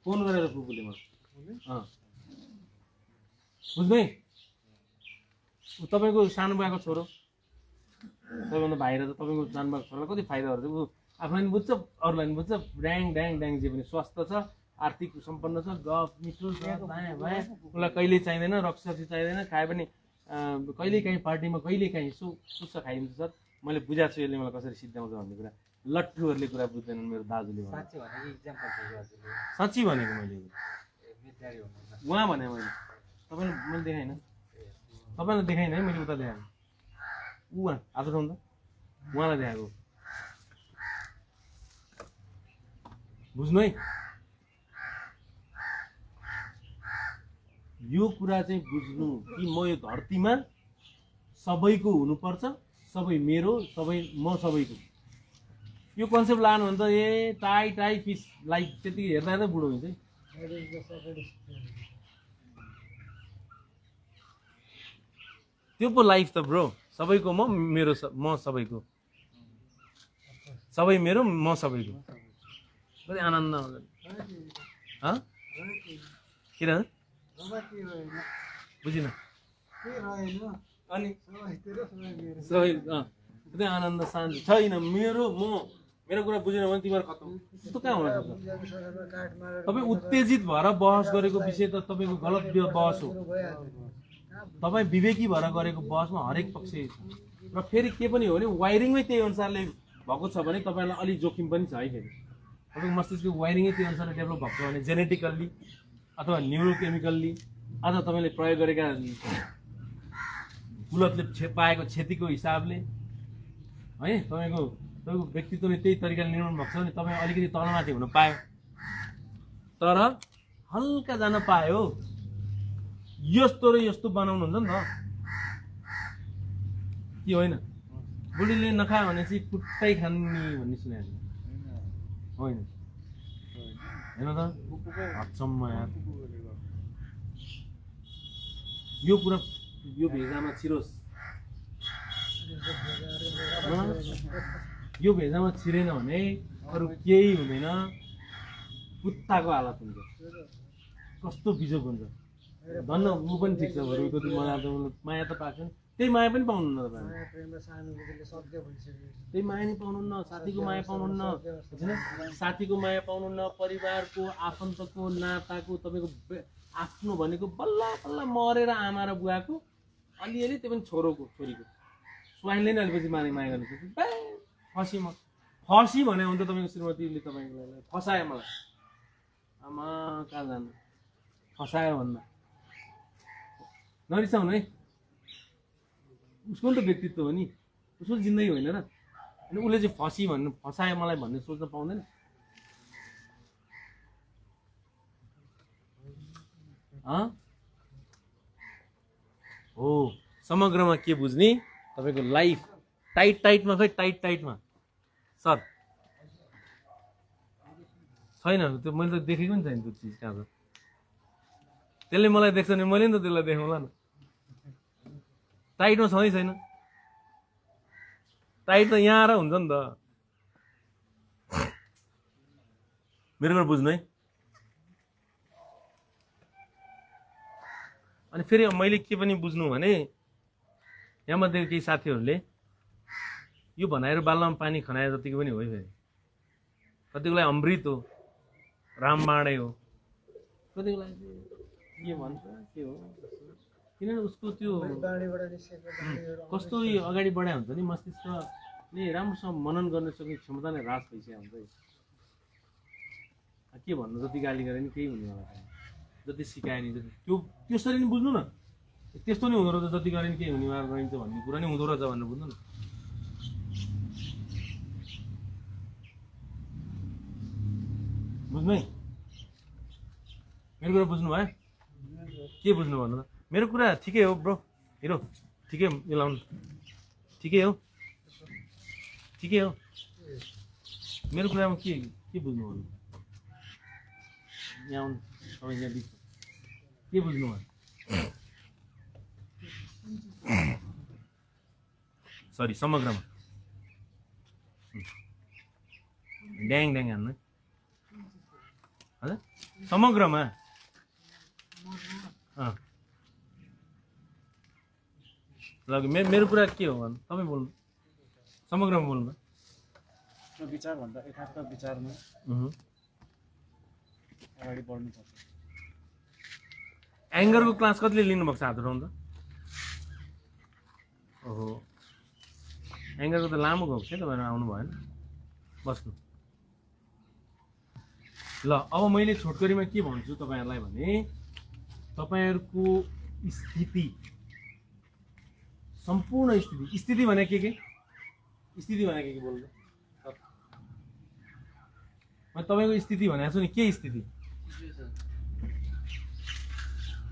फोन गरेर फुपूले मलाई बुझ्नु है तपाईँको सानो बुवाको छोरो सबैभन्दा बाहिर त तपाईँको सानो बुवाको छोरालाई कति फाइदाहरू छ आफूलाई पनि बुझ्छ अरूलाई पनि बुझ्छ ड्याङ ड्याङ ड्याङ जे पनि स्वस्थ छ आर्थिक सम्पन्न छ गफ मिठो छ दायाँ भाया उसलाई कहिले चाहिँदैन रक्सी चाहिँदैन खाए पनि कहिलेकाहीँ पार्टीमा कहिलेकाहीँ यसो सुस्स खाइदिन्छ सर मैले बुझाएको छु यसले मलाई कसरी सिद्ध्याउँछ भन्ने कुरा लट्ठुहरूले कुरा बुझ्दैनन् मेरो दाजुले साँच्ची भनेको मैले उहाँ भने मैले तपाईँले मैले देखाइनँ तपाईँलाई देखाइनँ है मैले उता देखाएँ उहाँ आज ठाउँ त उहाँलाई देखाएको बुझ्नु है यो कुरा चाहिँ बुझ्नु कि म यो धरतीमा सबैको हुनुपर्छ सबै मेरो सबै म सबैको यो कन्सेप्ट लानु भने त ए टाई टाई फिस लाइक त्यतिकै हेर्दा हेर्दै बुढो हुन्छ है त्यो पो लाइफ त ब्रो सबैको म मेरो म सबैको सबै मेरो म सबैको कति आनन्द किन बुझिन अनि सबै कति आनन्द शान्ति छैन मेरो मेरो कुरा बुझेन भने तिमीहरू खत्तम त्यस्तो कहाँ हुन सक्छ तपाईँ उत्तेजित भएर बहस गरेको विषय त तपाईँको गलत बहस हो तपाईँ विवेकी भएर गरेको बहसमा हरेक पक्ष छ र फेरि के पनि हो भने वायरिङमै त्यही अनुसारले भएको छ भने तपाईँलाई अलिक जोखिम पनि छ है फेरि तपाईँको मस्तिष्कको वायरिङै त्यही अनुसारले डेभलप भएको छ भने जेनेटिकल्ली अथवा न्युरोकेमिकल्ली अथवा तपाईँले प्रयोग गरेका कुलतले पाएको क्षतिको हिसाबले है तपाईँको व्यक्तित्वले त्यही तरिकाले निर्माण भएको छ भने तपाईँ अलिकति तलमाथि हुन पायो तर हल्का जान पायो यस्तो र यस्तो बनाउनुहुन्छ नि त के होइन बुढीले नखायो भने चाहिँ कुट्टै खाने भन्ने सुनेको होइन हेर्न त अचम्म यार यो कुरा यो भेजामा छिरोस् यो भेजामा छिरेन भने अरू केही हुँदैन कुत्ताको हालत हुन्छ कस्तो बिजोग हुन्छ धन्न ऊ पनि ठिक छ बरु मलाई त माया त पाएको छैन त्यही माया पनि पाउनुहुन्न त्यही माया नि पाउनुहुन्न साथीको माया पाउनुहुन्न साथीको माया पाउनुहुन्न परिवारको आफन्तको नाताको तपाईँको आफ्नो भनेको बल्ल बल्ल मरेर आमा र बुवाको अलिअलि त्यो पनि छोरीको स्वाइनले नै अलिपछि माया गर्नु फसी भने हुन्छ तपाईँको श्रीमतीले तपाईँको लागि फसायो मलाई आमा कहाँ जानु फसायो भन्दा नरिसाउनु है उसको त व्यक्तित्व हो नि उसको जिन्दगी होइन र अनि उसले चाहिँ फसी भन्नु फसायो मलाई भन्ने सोच्न पाउँदैन हो समग्रमा के बुझ्ने तपाईँको लाइफ टाइटमा खै टाइटमा सर छैन त्यो मैले त देखेको नि छैन त्यो चिज कहाँ छ त्यसले मलाई देख्छ भने मैले नि त त्यसलाई देखाउँला न टाइटमा छँदै छैन टाइट त यहाँ आएर हुन्छ नि त मेरो कुरा बुझ्नु है अनि फेरि मैले के पनि बुझ्नु भने यहाँमध्ये केही साथीहरूले यो भनाएर बाल्लामा पानी खनाए जतिको पनि हो फेरि कतिको लागि अमृत हो रामबाणै हो कतिको लागि के भन्छ के हो किनभने उसको त्यो कस्तो अगाडि बढाइ हुन्छ नि मस्तिष्कले राम्रोसँग मनन गर्न सक्ने क्षमता नै ह्रास भइसकेको हुन्छ के भन्नु जति गाली गरे नि केही हुने होला जति सिकाए नि त्यो त्यसरी नि बुझ्नु न त्यस्तो नै हुँदो रहेछ जति गरे नि केही हुनेवार गरिन्छ भन्ने कुरा नै हुँदो रहेछ भनेर बुझ्नु न बुझ्नु है मेरो कुरा बुझ्नु भयो के बुझ्नु भन्नु त मेरो कुरा ठिकै हो ब्रो हिरो ठिकै मिलाउनु ठिकै हो मेरो कुरामा के बुझ्नु भन्नु यहाँ आउनु तपाईँ यहाँ बिच के बुझ्नु भयो सरी समग्रमा ड्याङ हान्नु हजुर समग्रमा ल मेरो कुरा के हो भन्नु तपाईँ बोल्नु समग्रमा बोल्नु विचारभन्दा यथार्थ विचारमा अगाडि बढ्नुपर्छ एङ्गरको क्लास कतिले लिनुभएको छ हात उठाउनु त ओहो एङ्गरको त लामो गएको थियो तपाईँहरू आउनु भएन बस्नु ल अब मैले छोटकरीमा के भन्छु तपाईँहरूलाई भने तपाईँहरूको स्थिति सम्पूर्ण स्थिति भने के स्थिति भने के बोल्नु मैले तपाईँको स्थिति भनेको छु नि के स्थिति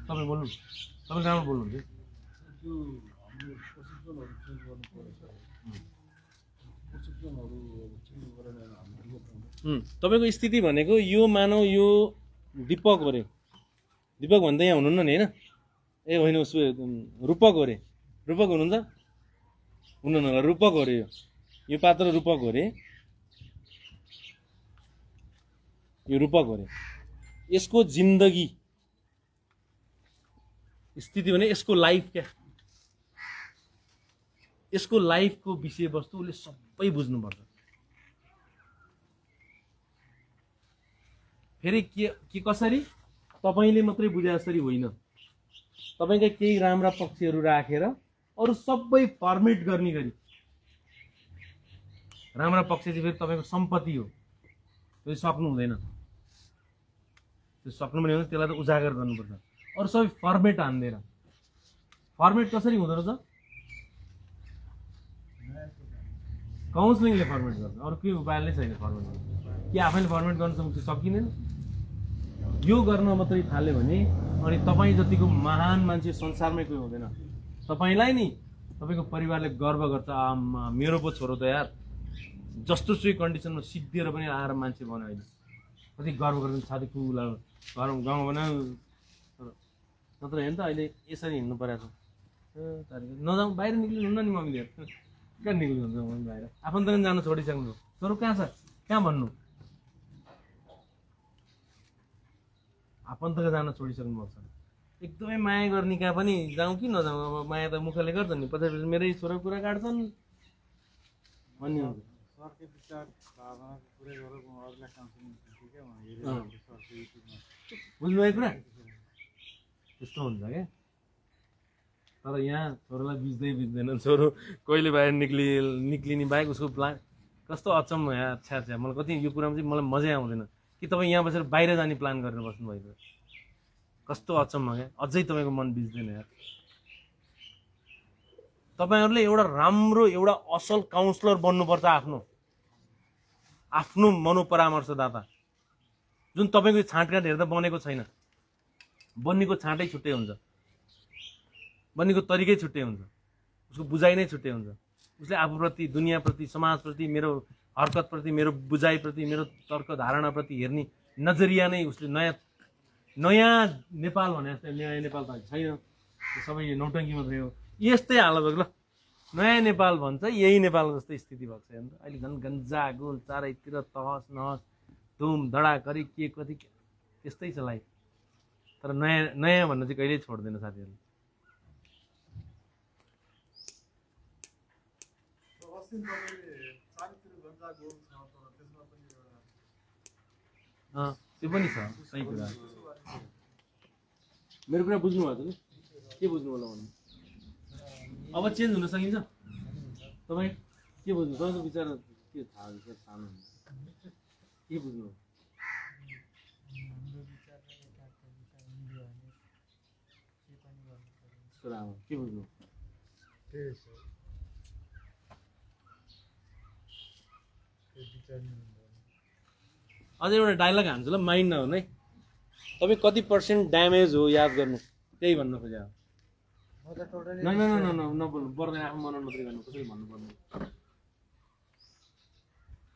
तपाईँ बोल्नु तपाईँ राम्रो बोल्नुहुन्छ तपाईँको स्थिति भनेको यो मानव यो दिपक हो रे दिपक भन्दा यहाँ हुनुहुन्न नि होइन ए होइन उसो रूपक हो रे रूपक हुनुहुन्छ हुनुहुन्न होला रूपक हो रे यो पात्र रूपक हो रे यो रूपक हो रे यसको जिन्दगी स्थिति भने यसको लाइफ क्या यसको लाइफको विषयवस्तु उसले सबै बुझ्नुपर्छ फेरि के कसरी तपाईँले मात्रै बुझे जसरी होइन तपाईँका केही राम्रा पक्षहरू राखेर अरू सबै फर्मेट गर्ने गरी राम्रा पक्ष चाहिँ फेरि तपाईँको सम्पत्ति हो त्यो सक्नु हुँदैन त्यो सक्नु पनि हुँदैन त्यसलाई त उजागर गर्नुपर्छ अरू सबै फर्मेट हान्दिएर फर्मेट कसरी हुँदो रहेछ काउन्सिलिङले फर्मेट गर्छ अरू केही उपाय नै छैन फर्मेट गर्नु कि आफैले फर्मेट गर्न सकिँदैन यो गर्न मात्रै थाल्यो भने अनि तपाईँ जतिको महान मान्छे संसारमै कोही हुँदैन तपाईँलाई नि तपाईँको परिवारले गर्व गर्छ मेरो पो छोरो त यार जस्तो सुई कन्डिसनमा सिद्धिएर पनि आएर मान्छे बन्यो अहिले कति गर्व गर्छ साथी कुला घर गाउँ बनाऊ नत्र हेर्नु त अहिले यसरी हिँड्नु परेको छ नजाउँ बाहिर निक्लिनुहुन्न नि मम्मीले कहाँ निक्लिनुहुन्छ मम्मी बाहिर आफन्तले जानु छोडिसक्नु छोरो कहाँ छ कहाँ भन्नु आफन्तले जान छोडिसक्नु भएको छ एकदमै माया गर्ने कहाँ पनि जाउँ कि नजाउँ अब माया त मुखले गर्छ नि पछि मेरै छोरा कुरा काट्छन् भन्ने हुन्छ बुझ्नुभयो कुरा त्यस्तो हुन्छ क्या तर यहाँ छोरोलाई बिच्दैन छोरो कहिले बाहिर निक्लिने बाहेक उसको कस्तो अचम्म यार, छ्या छ्या, मलाई कति यो कुरामा चाहिँ मलाई मजै आउँदैन कि तपाईँ यहाँ बसेर बाहिर जाने प्लान गरेर बस्नुभएको, कस्तो अचम्म क्या, अझै तपाईँको मन बिच्दैन यार। तपाईँहरूले एउटा राम्रो एउटा असल काउन्सलर बन्नुपर्छ, आफ्नो मनोपरामर्शदाता, जुन तपाईँको छाँटकाँट हेर्दा बनेको छैन। बन्नेको छाँटै छुट्टै हुन्छ, बन्नेको तरिकै छुट्टै हुन्छ, उसको बुझाइ नै छुट्टै हुन्छ। उसले आफूप्रति, दुनियाँप्रति, समाजप्रति, मेरो हरकतप्रति, मेरो बुझाइप्रति, मेरो तर्क धारणाप्रति हेर्ने नजरिया नै उसले नयाँ नेपाल भने जस्तै नयाँ नेपाल त छैन, सबै नौटङ्की मात्रै हो। यस्तै हालत भएको ल, नयाँ नेपाल भन्छ यही नेपाल जस्तै स्थिति भएको छ हेर्नु। अहिले झन् गन्जा गोल चारैतिर तहस नहस धुम धडाकरी के कति त्यस्तै छ लाइफ। तर नयाँ नयाँ भन्न चाहिँ कहिल्यै छोड्दैन साथीहरू। त्यो पनि छ, सही कुरा। मेरो कुरा बुझ्नु भएको नि, के बुझ्नु होला भन्नु। अब चेन्ज हुन सकिन्छ? तपाईँ के बुझ्नु? तपाईँको विचार के थाहा हुन्छ? सानो के बुझ्नु? के बुझ्नु? अझै एउटा डायलग हान्छु ल, माइन्ड नहुनु है। तपाईँ कति % ड्यामेज हो याद गर्नु, त्यही भन्नु खोज्यो। नबोल्नु पर्दैन, आफ्नो मनन मात्रै गर्नु, कसरी भन्नु पर्दैन।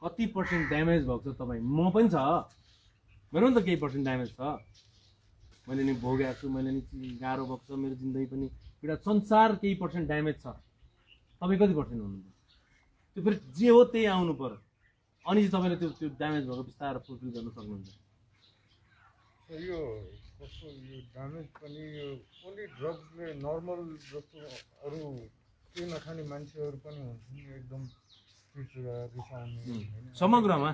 कति % ड्यामेज भएको छ तपाईँ? म पनि छ, मेरो पनि त केही % ड्यामेज छ। मैले नि भोगेको छु, मैले नि गाह्रो भएको छ मेरो जिन्दगी पनि, एउटा संसार केही % ड्यामेज छ। तपाईँ कति % हुनुहुन्छ? त्यो फेरि जे हो त्यही आउनु पर्यो, अनि चाहिँ तपाईँले त्यो ड्यामेज भएको बिस्तारै फुलफिल गर्न सक्नुहुन्छ। यो कस्तो यो ड्यामेज पनि यो ओन्ली ड्रग्सले नर्मल जस्तो अरू केही नखाने मान्छेहरू पनि हुन्छन् एकदम रिसाउने समग्रमा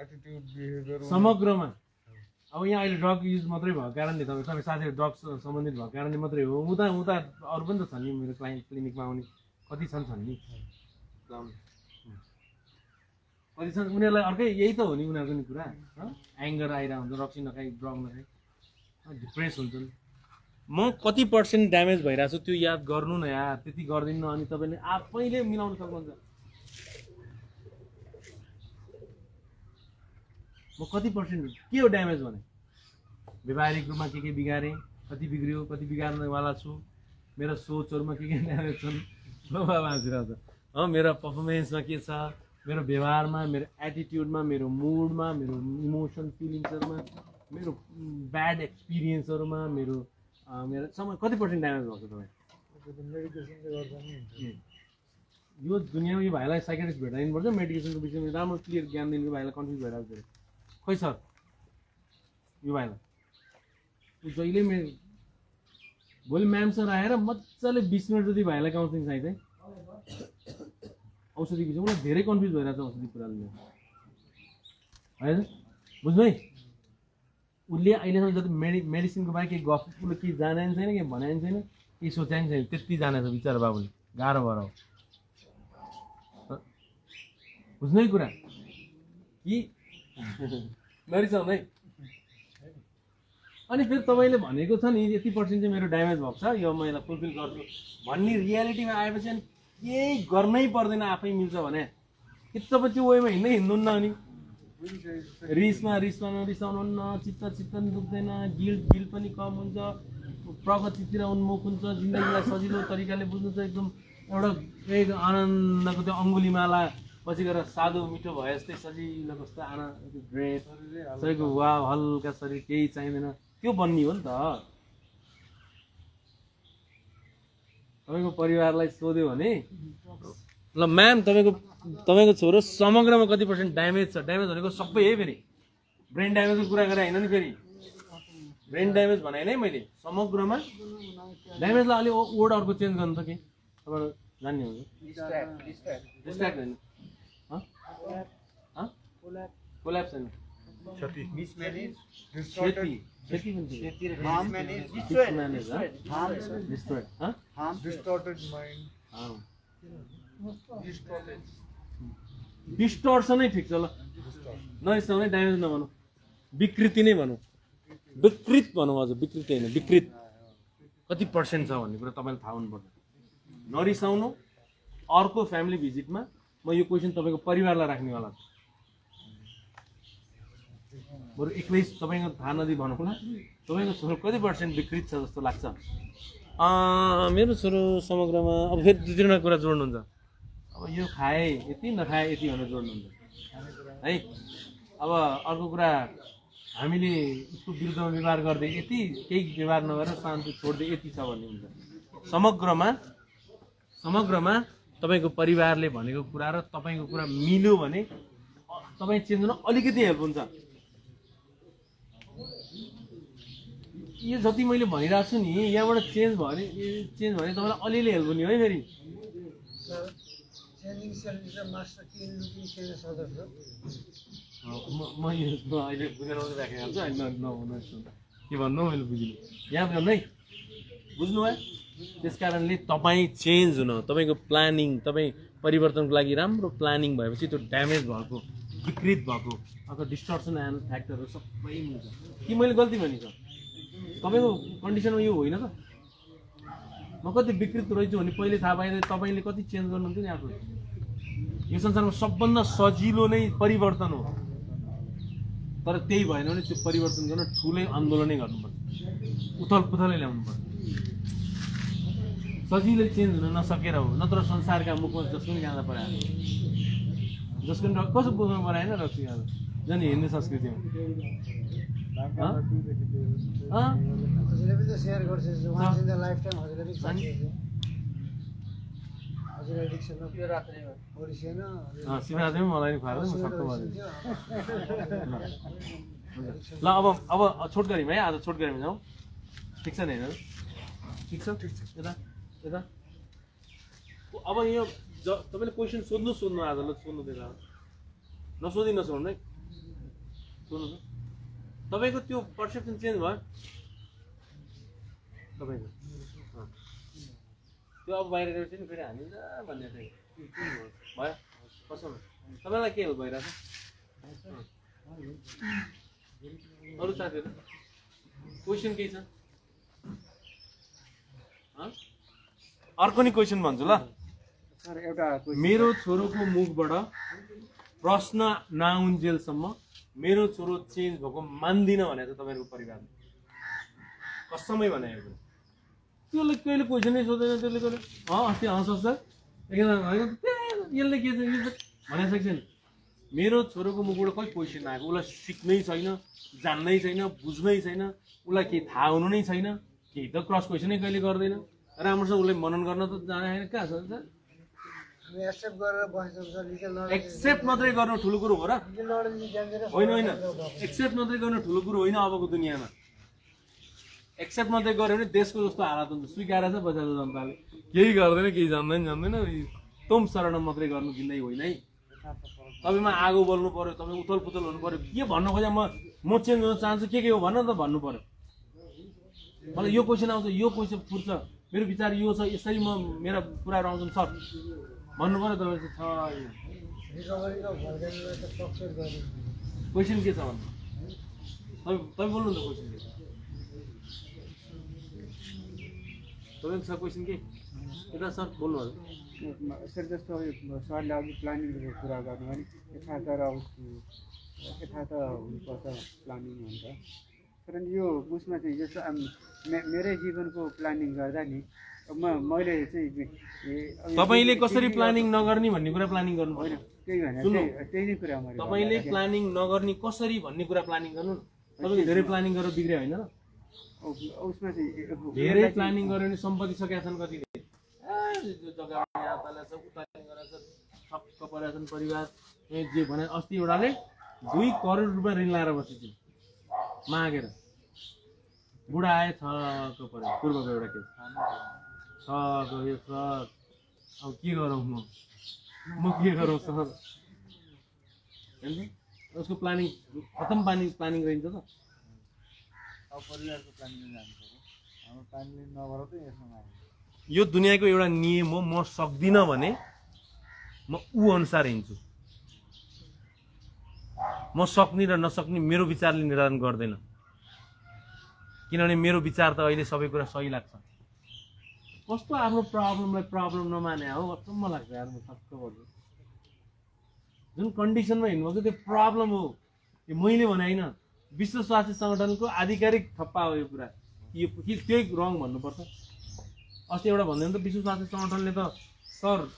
एटिट्युड बिहेभियर समग्रमा। अब यहाँ अहिले ड्रग युज मात्रै भएको कारणले तपाईँ साथीहरू ड्रग्स सम्बन्धित भएको कारणले मात्रै हो। उता अरू पनि त छन् नि, मेरो क्लिनिकमा आउने कति छन् नि, कति छन्। उनीहरूलाई अर्कै यही त हो नि उनीहरूको नि कुरा, एङ्गर आइरहेको हुन्छ, रक्सी नखाइ ड्रग नखाइ डिप्रेस हुन्छन्। म कति % ड्यामेज भइरहेको छु त्यो याद गर्नु न यार, त्यति गर्दिनँ। अनि तपाईँले आफैले मिलाउनु सक्नुहुन्छ। म कति % के हो ड्यामेज भने, व्यवहारिक रूपमा के बिगारेँ, कति बिग्रियो, कति बिगार्नेवाला छु, मेरो सोचहरूमा के ड्यामेज छन्, बाँचिरहेको छ। मेरो पर्फर्मेन्समा के छ, मेरो व्यवहारमा, मेरो एटिट्युडमा, मेरो मुडमा, मेरो इमोसन फिलिङ्सहरूमा, मेरो ब्याड एक्सपिरियन्सहरूमा, मेरो समय कति % ड्यामेज भएको छ तपाईँ? यो दुनियाँमा यो भाइलाई साइकेट्रिस्ट भेटाइदिनुपर्छ, मेडिकेसनको विषयमा राम्रो क्लियर ज्ञान दिनुको भाइलाई कन्फ्युज भइरहेको छ। खोइ सर यो भाइलाई जहिले भोलि म्याम सर आएर मजाले 20 मिनट जति भाइलाई काउन्सिलिङ चाहिन्छ है, औषधि विषय। मलाई धेरै कन्फ्युज भइरहेको छ औषधि कुराले, होइन बुझ्नु है। उसले अहिलेसम्म जति मेडिसिनको बाहेक केही गफ उसले केही जाने छैन, केही भने छैन, केही सोचे छैन, त्यति जानेछ बिचरा बाबुले, गाह्रो भएर हो। बुझ्नै कुरा कि नरिसाउनु है। अनि फेरि तपाईँले भनेको छ नि यति % चाहिँ मेरो ड्यामेज भएको छ, यो मैले फुलफिल गर्छु भन्ने रियालिटीमा आएपछि अनि केही गर्नै पर्दैन, आफै मिल्छ भने कि तपाईँ त्यो वेमा हिँड्नुहुन्न। अनि रिसमा नरिसाउनुहुन्न, चित्त दुख्दैन, गिल्ट पनि कम हुन्छ, प्रगतितिर उन्मुख हुन्छ, जिन्दगीलाई सजिलो तरिकाले बुझ्नु छ, एकदम एउटा एक आनन्दको त्यो अङ्गुलीमाला पछि गएर साधु मिठो भए जस्तै सजिलो कस्तो आनन्द ड्रेस सबैको वा हल्का शरीर केही चाहिँदैन, त्यो बन्ने हो नि त। तपाईँको परिवारलाई सोध्यो भने ल म्याम तपाईँको छोरो समग्रमा कति % ड्यामेज छ? ड्यामेज भनेको सबै है, फेरि ब्रेन ड्यामेजको कुरा गरेँ होइन नि, फेरि ब्रेन ड्यामेज भने नै मैले समग्रमा ड्यामेजलाई अलिक वर्ड अर्को चेन्ज गर्नु त के तपाईँहरू जान्ने हुन्छ। डिस्ट्र्याक्ट होइन, कोल्याप्स होइन, डिस्टर्सनै ठिक छ ल, नरिसाउने, ड्यामेज नभनौँ, विकृति नै भनौँ, विकृत भनौँ, अझ विकृति होइन विकृत कति पर्सेन्ट छ भन्ने कुरा तपाईँलाई थाहा हुनुपर्छ। नरिसाउनु। अर्को फ्यामिली भिजिटमा म यो क्वेसन तपाईँको परिवारलाई राख्नेवाला छु, बरु एक्लै तपाईँको थाहा नदिई भनौँला, तपाईँको छोरो कति पर्सेन्ट विकृत छ जस्तो लाग्छ? मेरो छोरो समग्रमा अब फेरि दुई तिनवटा कुरा जोड्नुहुन्छ, अब यो खाए यति नखाए यति भनेर जोड्नुहुन्छ है। अब अर्को कुरा हामीले उसको विरुद्धमा व्यवहार गर्दै यति, केही व्यवहार नगरेर शान्ति छोड्दै यति छ भन्ने हुन्छ। समग्रमा तपाईँको परिवारले भनेको कुरा र तपाईँको कुरा मिल्यो भने तपाईँ चेन्ज हुन अलिकति हेल्प हुन्छ। यो जति मैले भनिरहेको छु नि, यहाँबाट चेन्ज भयो भने तपाईँलाई अलिअलि हेल्प हुने है। फेरि म यो अहिले बुझेर मात्रै राखेको हाल्छु, अहिले नहुनु के भन्नु मैले बुझिनँ, यहाँ गर्नु है, बुझ्नुभयो? त्यस कारणले तपाईँ चेन्ज हुन, तपाईँको प्लानिङ, तपाईँ परिवर्तनको लागि राम्रो प्लानिङ भएपछि त्यो ड्यामेज भएको, विकृत भएको अथवा डिस्टर्सन एन्ड फ्याक्टरहरू सबै मिल्छ। कि मैले गल्ती भनेँ त? तपाईँको कन्डिसनमा यो होइन त? म कति विकृत रहेछु भने पहिले थाहा पाएँ, तपाईँले कति चेन्ज गर्नुहुन्थ्यो नि आफू। यो संसारमा सबभन्दा सजिलो नै परिवर्तन हो, तर त्यही भएन भने त्यो परिवर्तन गर्न ठुलै आन्दोलनै गर्नुपर्छ, उथल पुथलै ल्याउनुपर्छ। सजिलै चेन्ज हुन नसकेर हो, नत्र संसारका मुखमा जसको पनि गाँदा परायो, जसको पनि कसो बुझ्नु पराएन रक्सी गाँदा झन् हिन्दू संस्कृतिमा। हजुरले पनि त सेयर गर्छ, once in the lifetime हजुरले पनि चाहिएको हजुर एडिक्सनमा त्यो रात्रि ओरिसेन शिवरात्रि पनि मलाई नि खुवाएर म सक्छु भने ल। अब छोट गऱ्यौँ है, आज छोट गऱ्यौँ जाउँ, ठिक छ नि? होइन ठिक छ, यता यता। अब यो तपाईँले क्वेसन सोध्नु आज, ल सोध्नु दिँदा नसोधि नसोध्नु है, सोध्नु त। तपाईँको त्यो पर्सेप्सन चेन्ज भयो तपाईँको? त्यो अब बाहिर गएर चाहिँ फेरि हानिन्छ भन्ने चाहिँ भयो कसो? तपाईँलाई के हेल्प भइरहेछ? अरू साथीहरू क्वेसन केही छ? अर्को नि क्वेसन भन्छु ल। मेरो छोरोको मुखबाट प्रश्न नआउन्जेलसम्म मेरो छोरो चेन्ज भएको मान्दिनँ भनेको छ तपाईँहरूको परिवारले, कसमै भनेको? त्यसले कहिले क्वेसनै सोध्दैन, त्यसले कहिले अस्ति सक्छ यसले के भने सक्छ नि? मेरो छोरोको मुखबाट खै क्वेसन आएको, उसलाई सिक्नै छैन, जान्नै छैन, बुझ्नै छैन, उसलाई केही थाहा हुनु नै छैन, केही त क्रस क्वेसनै कहिले गर्दैन, राम्रोसँग उसले मनन गर्न त जाने कहाँ छ? एक्सेप्ट मात्रै गर्नु ठुलो कुरो हो र? होइन, एक्सेप्ट मात्रै गर्नु ठुलो कुरो होइन अबको दुनियाँमा। एक्सेप्ट मात्रै गऱ्यो भने देशको जस्तो हालत हुन्छ, स्वीकार छ बजारको जनताले, केही गर्दैन, केही जान्दैन, तुम शरण मात्रै गर्नु किन्दै होइन है। तपाईँमा आगो बोल्नु पऱ्यो, तपाईँ उथल पुथल हुनु पऱ्यो, के भन्नु खोज्या म चेन्ज हुन चाहन्छु, के हो भन त भन्नु पऱ्यो। मलाई यो क्वेसन आउँछ, यो क्वेसन फुर्छ, मेरो विचार यो छ, यसरी म मेरा कुराहरू आउँछन् सर भन्नु पऱ्यो। तपाईँ छ क्वेसन के छ भन्नु, तपाईँ बोल्नु नि त क्वेसन के तपाईँको छ क्वेसन के? यता सर बोल्नु सर। जस्तो सरले अघि प्लानिङको कुरा गर्नु भने यथार्थ र यथार्थ हुनुपर्छ, प्लानिङ हुन्छ। तर यो उसमा चाहिँ जस्तो मेरै जीवनको प्लानिङ गर्दा नि मैले चाहिँ तपाईँले कसरी प्लानिङ नगर्ने भन्ने कुरा प्लानिङ गर्नु होइन, त्यही भनेर त्यही नै कुरा मैले तपाईँले प्लानिङ नगर्ने कसरी भन्ने कुरा प्लानिङ गर्नु। तपाईँले धेरै प्लानिङ गरेर बिग्रियो होइन र? उसमा चाहिँ धेरै प्लानिङ गर्यो भने सम्पत्ति सकेका छन् कतिले, जग्गा छक्क परेका छन् परिवार जे भने। अस्ति एउटाले 2 करोड रुपियाँ ऋण लाएर बसेको मागेर, बुढा आए छक्क पऱ्यो। पूर्वको एउटा केस छ गयो सर, अब के गरौँ म के गरौँ सर? उसको प्लानिङ खतम, प्लानिङ गरिन्छ त। यो दुनियाँको एउटा नियम हो, म सक्दिनँ भने म ऊ अनुसार हिँड्छु, म सक्ने र नसक्ने मेरो विचारले निर्धारण गर्दैन, किनभने मेरो विचार त अहिले सबै कुरा सही लाग्छ। कस्तो आफ्नो प्रब्लमलाई प्रब्लम नमाने हो, अचम्म लाग्छ यार। म छक्क पर्छु। जुन कन्डिसनमा हिँड्नुभएको त्यो प्रब्लम हो, यो मैले भने होइन, विश्व स्वास्थ्य सङ्गठनको आधिकारिक थप्पा हो यो कुरा। यो त्यही रङ भन्नुपर्छ। अस्ति एउटा भन्दैन त, विश्व स्वास्थ्य सङ्गठनले त सर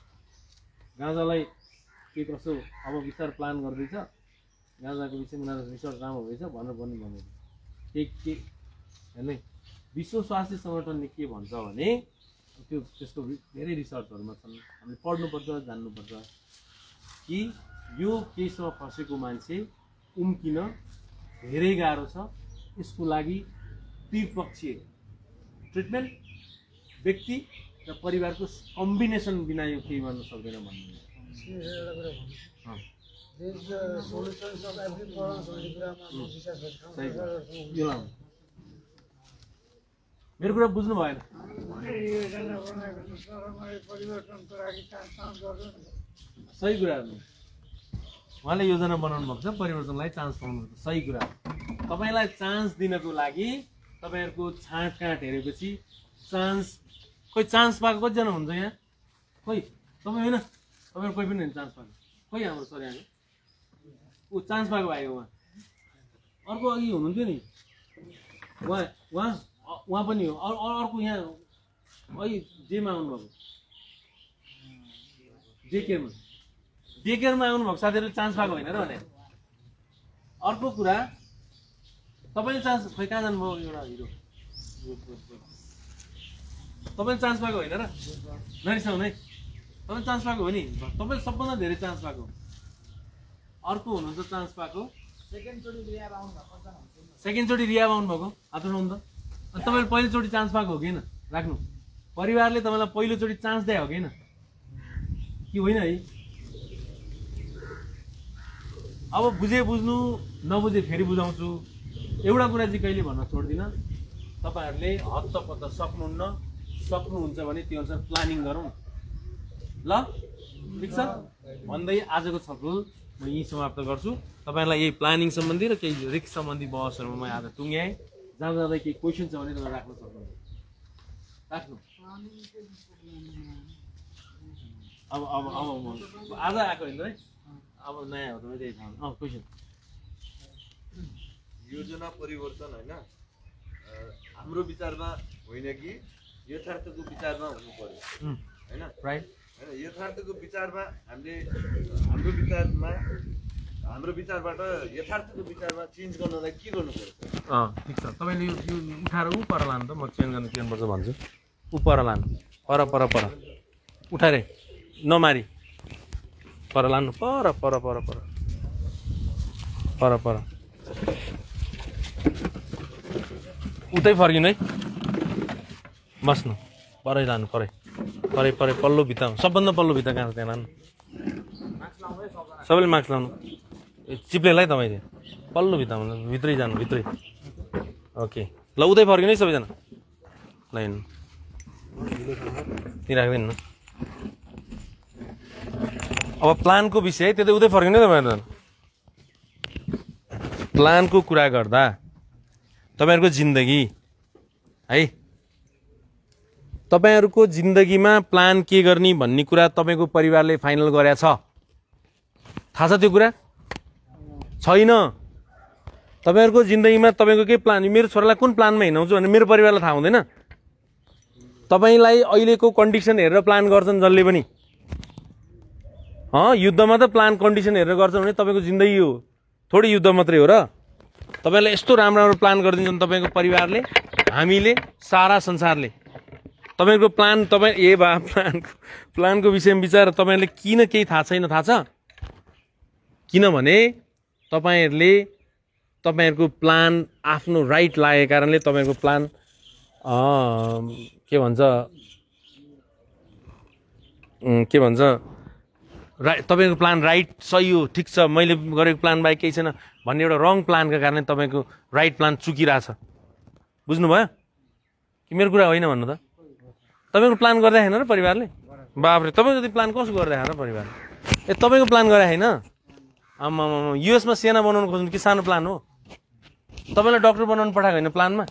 गाँजालाई के कसो अब विस्तार प्लान गर्दैछ, गाँजाको विषयमा उनीहरूको रिसर्च राम्रो हुँदैछ भनेर पनि भनेको के हेर्ने। विश्व स्वास्थ्य सङ्गठनले के भन्छ भने त्यो त्यसको धेरै रिसर्चहरूमा छन्, हामीले पढ्नुपर्छ, जान्नुपर्छ कि यो केसमा फसेको मान्छे उम्किन धेरै गाह्रो छ। यसको लागि त्रिपक्षीय ट्रिटमेन्ट, व्यक्ति र परिवारको कम्बिनेसन बिना यो केही गर्न सक्दैन भन्नु। मेरो कुरा बुझ्नु भएन। सही कुरा हो, उहाँले योजना बनाउनु भएको छ परिवर्तनलाई चान्स पाउनु, सही कुरा। तपाईँलाई चान्स दिनको लागि तपाईँहरूको छाँटकाँट हेरेपछि चान्स, कोही चान्स पाएको कतिजना हुन्छ यहाँ? खोइ तपाईँ होइन, तपाईँहरू कोही पनि होइन चान्स पाएको। खोइ हाम्रो सर यहाँ ऊ चान्स पाएको भाइ हो। उहाँ अर्को अघि हुनुहुन्थ्यो नि, उहाँ पनि हो। अर्को यहाँ अहिले जेमा आउनुभएको, डेकेयरमा आउनुभएको साथीहरूले चान्स पाएको होइन र भने। अर्को कुरा, तपाईँले चान्स खोइ कहाँ जानुभयो एउटा हिरो, तपाईँले चान्स पाएको होइन र नरिसाउनु है। तपाईँ चान्स पाएको हो नि, तपाईँ सबभन्दा धेरै चान्स पाएको। अर्को हुनुहुन्छ चान्स पाएको, सेकेन्डचोटि रिहाब आउनुभएको, हात उठाउनु त। अनि तपाईँले पहिलोचोटि चान्स पाएको हो कि होइन? राख्नु। परिवारले तपाईँलाई पहिलोचोटि चान्स दिए हो कि होइन? कि होइन है? अब बुझे बुझ्नु, नबुझे फेरि बुझाउँछु। एउटा कुरा चाहिँ कहिले भन्न छोड्दिनँ, तपाईँहरूले हत्तपत्त सक्नुहुन्छ भने त्यो अनुसार प्लानिङ गरौँ ल। ठिक छ भन्दै आजको छलफल म यहीँ समाप्त गर्छु। तपाईँहरूलाई यही प्लानिङ सम्बन्धी र केही रिस्क सम्बन्धी बहसहरूमा म आज टुङ्ग्याएँ। जाँदा केही क्वेसन छ भने तपाईँ राख्न सक्नुहुन्छ, राख्नु। अब आज आएको होइन है, अब नयाँ हो तपाईँ त्यही थाहा। क्वेसन योजना परिवर्तन होइन, हाम्रो विचारमा होइन कि यथार्थको विचारमा हुनु पर्यो होइन? राइट होइन, यथार्थको विचारमा हाम्रो विचारबाट यथार्थको विचारमा चेन्ज गर्नलाई के गर्नु पर्छ? ठिक छ। तपाईँले यो उठाएर ऊ पर लानु त, म चेन्ज गर्न के गर्नुपर्छ भन्छु। ऊ पर लानु, पर उठाएर नमारी पर लानु, पर उतै फर्किनु है, बस्नु, परै लानु, परै पल्लो भित्ता, सबभन्दा पल्लो भित्ता कहाँ छ त्यहाँ लानु। सबैले मास्क लाउनु, चिप्लेलाई तपाईँले पल्लो भित्तामा भित्रै जानु, भित्रै। ओके ल, उतै फर्किनु है सबैजना। ल हिँड्नु, त्यहीँ राख्दैन न। अब प्लानको विषय त्यो त उतै फर्किनु तपाईँहरू। प्लानको कुरा गर्दा तपाईँहरूको जिन्दगी है, तपाईँहरूको जिन्दगीमा प्लान के गर्ने भन्ने कुरा तपाईँको परिवारले फाइनल गरेछ, थाहा छ त्यो कुरा? छैन। तपाईँहरूको जिन्दगीमा तपाईँको केही प्लान, मेरो छोरालाई कुन प्लानमा हिँडाउँछु भने मेरो परिवारलाई थाहा हुँदैन। तपाईँलाई अहिलेको कन्डिसन हेरेर प्लान गर्छन् जसले पनि। युद्धमा त प्लान कन्डिसन हेरेर गर्छन् भने तपाईँको जिन्दगी हो, थोरै युद्ध मात्रै हो र। तपाईँलाई यस्तो राम्रो प्लान गरिदिन्छन् तपाईँको परिवारले, हामीले, सारा संसारले। तपाईँको प्लान प्लानको विषयमा विचार तपाईँहरूले किन केही थाहा छैन थाहा छ? किनभने तपाईँहरूको प्लान आफ्नो राइट लागेको कारणले तपाईँहरूको प्लान के भन्छ तपाईँको प्लान राइट, सही हो, ठिक छ, मैले गरेको प्लान बाहेक केही छैन भन्ने एउटा रङ प्लानका कारणले तपाईँको राइट प्लान चुकिरहेछ। बुझ्नुभयो कि मेरो कुरा होइन भन्नु त? तपाईँको प्लान गर्दा होइन र परिवारले? बाफ्रे, तपाईँको जति प्लान कसो गर्दा होइन परिवारले? तपाईँको प्लान गरे होइन, आम्मा युएसमा सेना बनाउनु खोज्नु कि सानो प्लान हो? तपाईँलाई डक्टर बनाउनु पठाएको होइन प्लानमा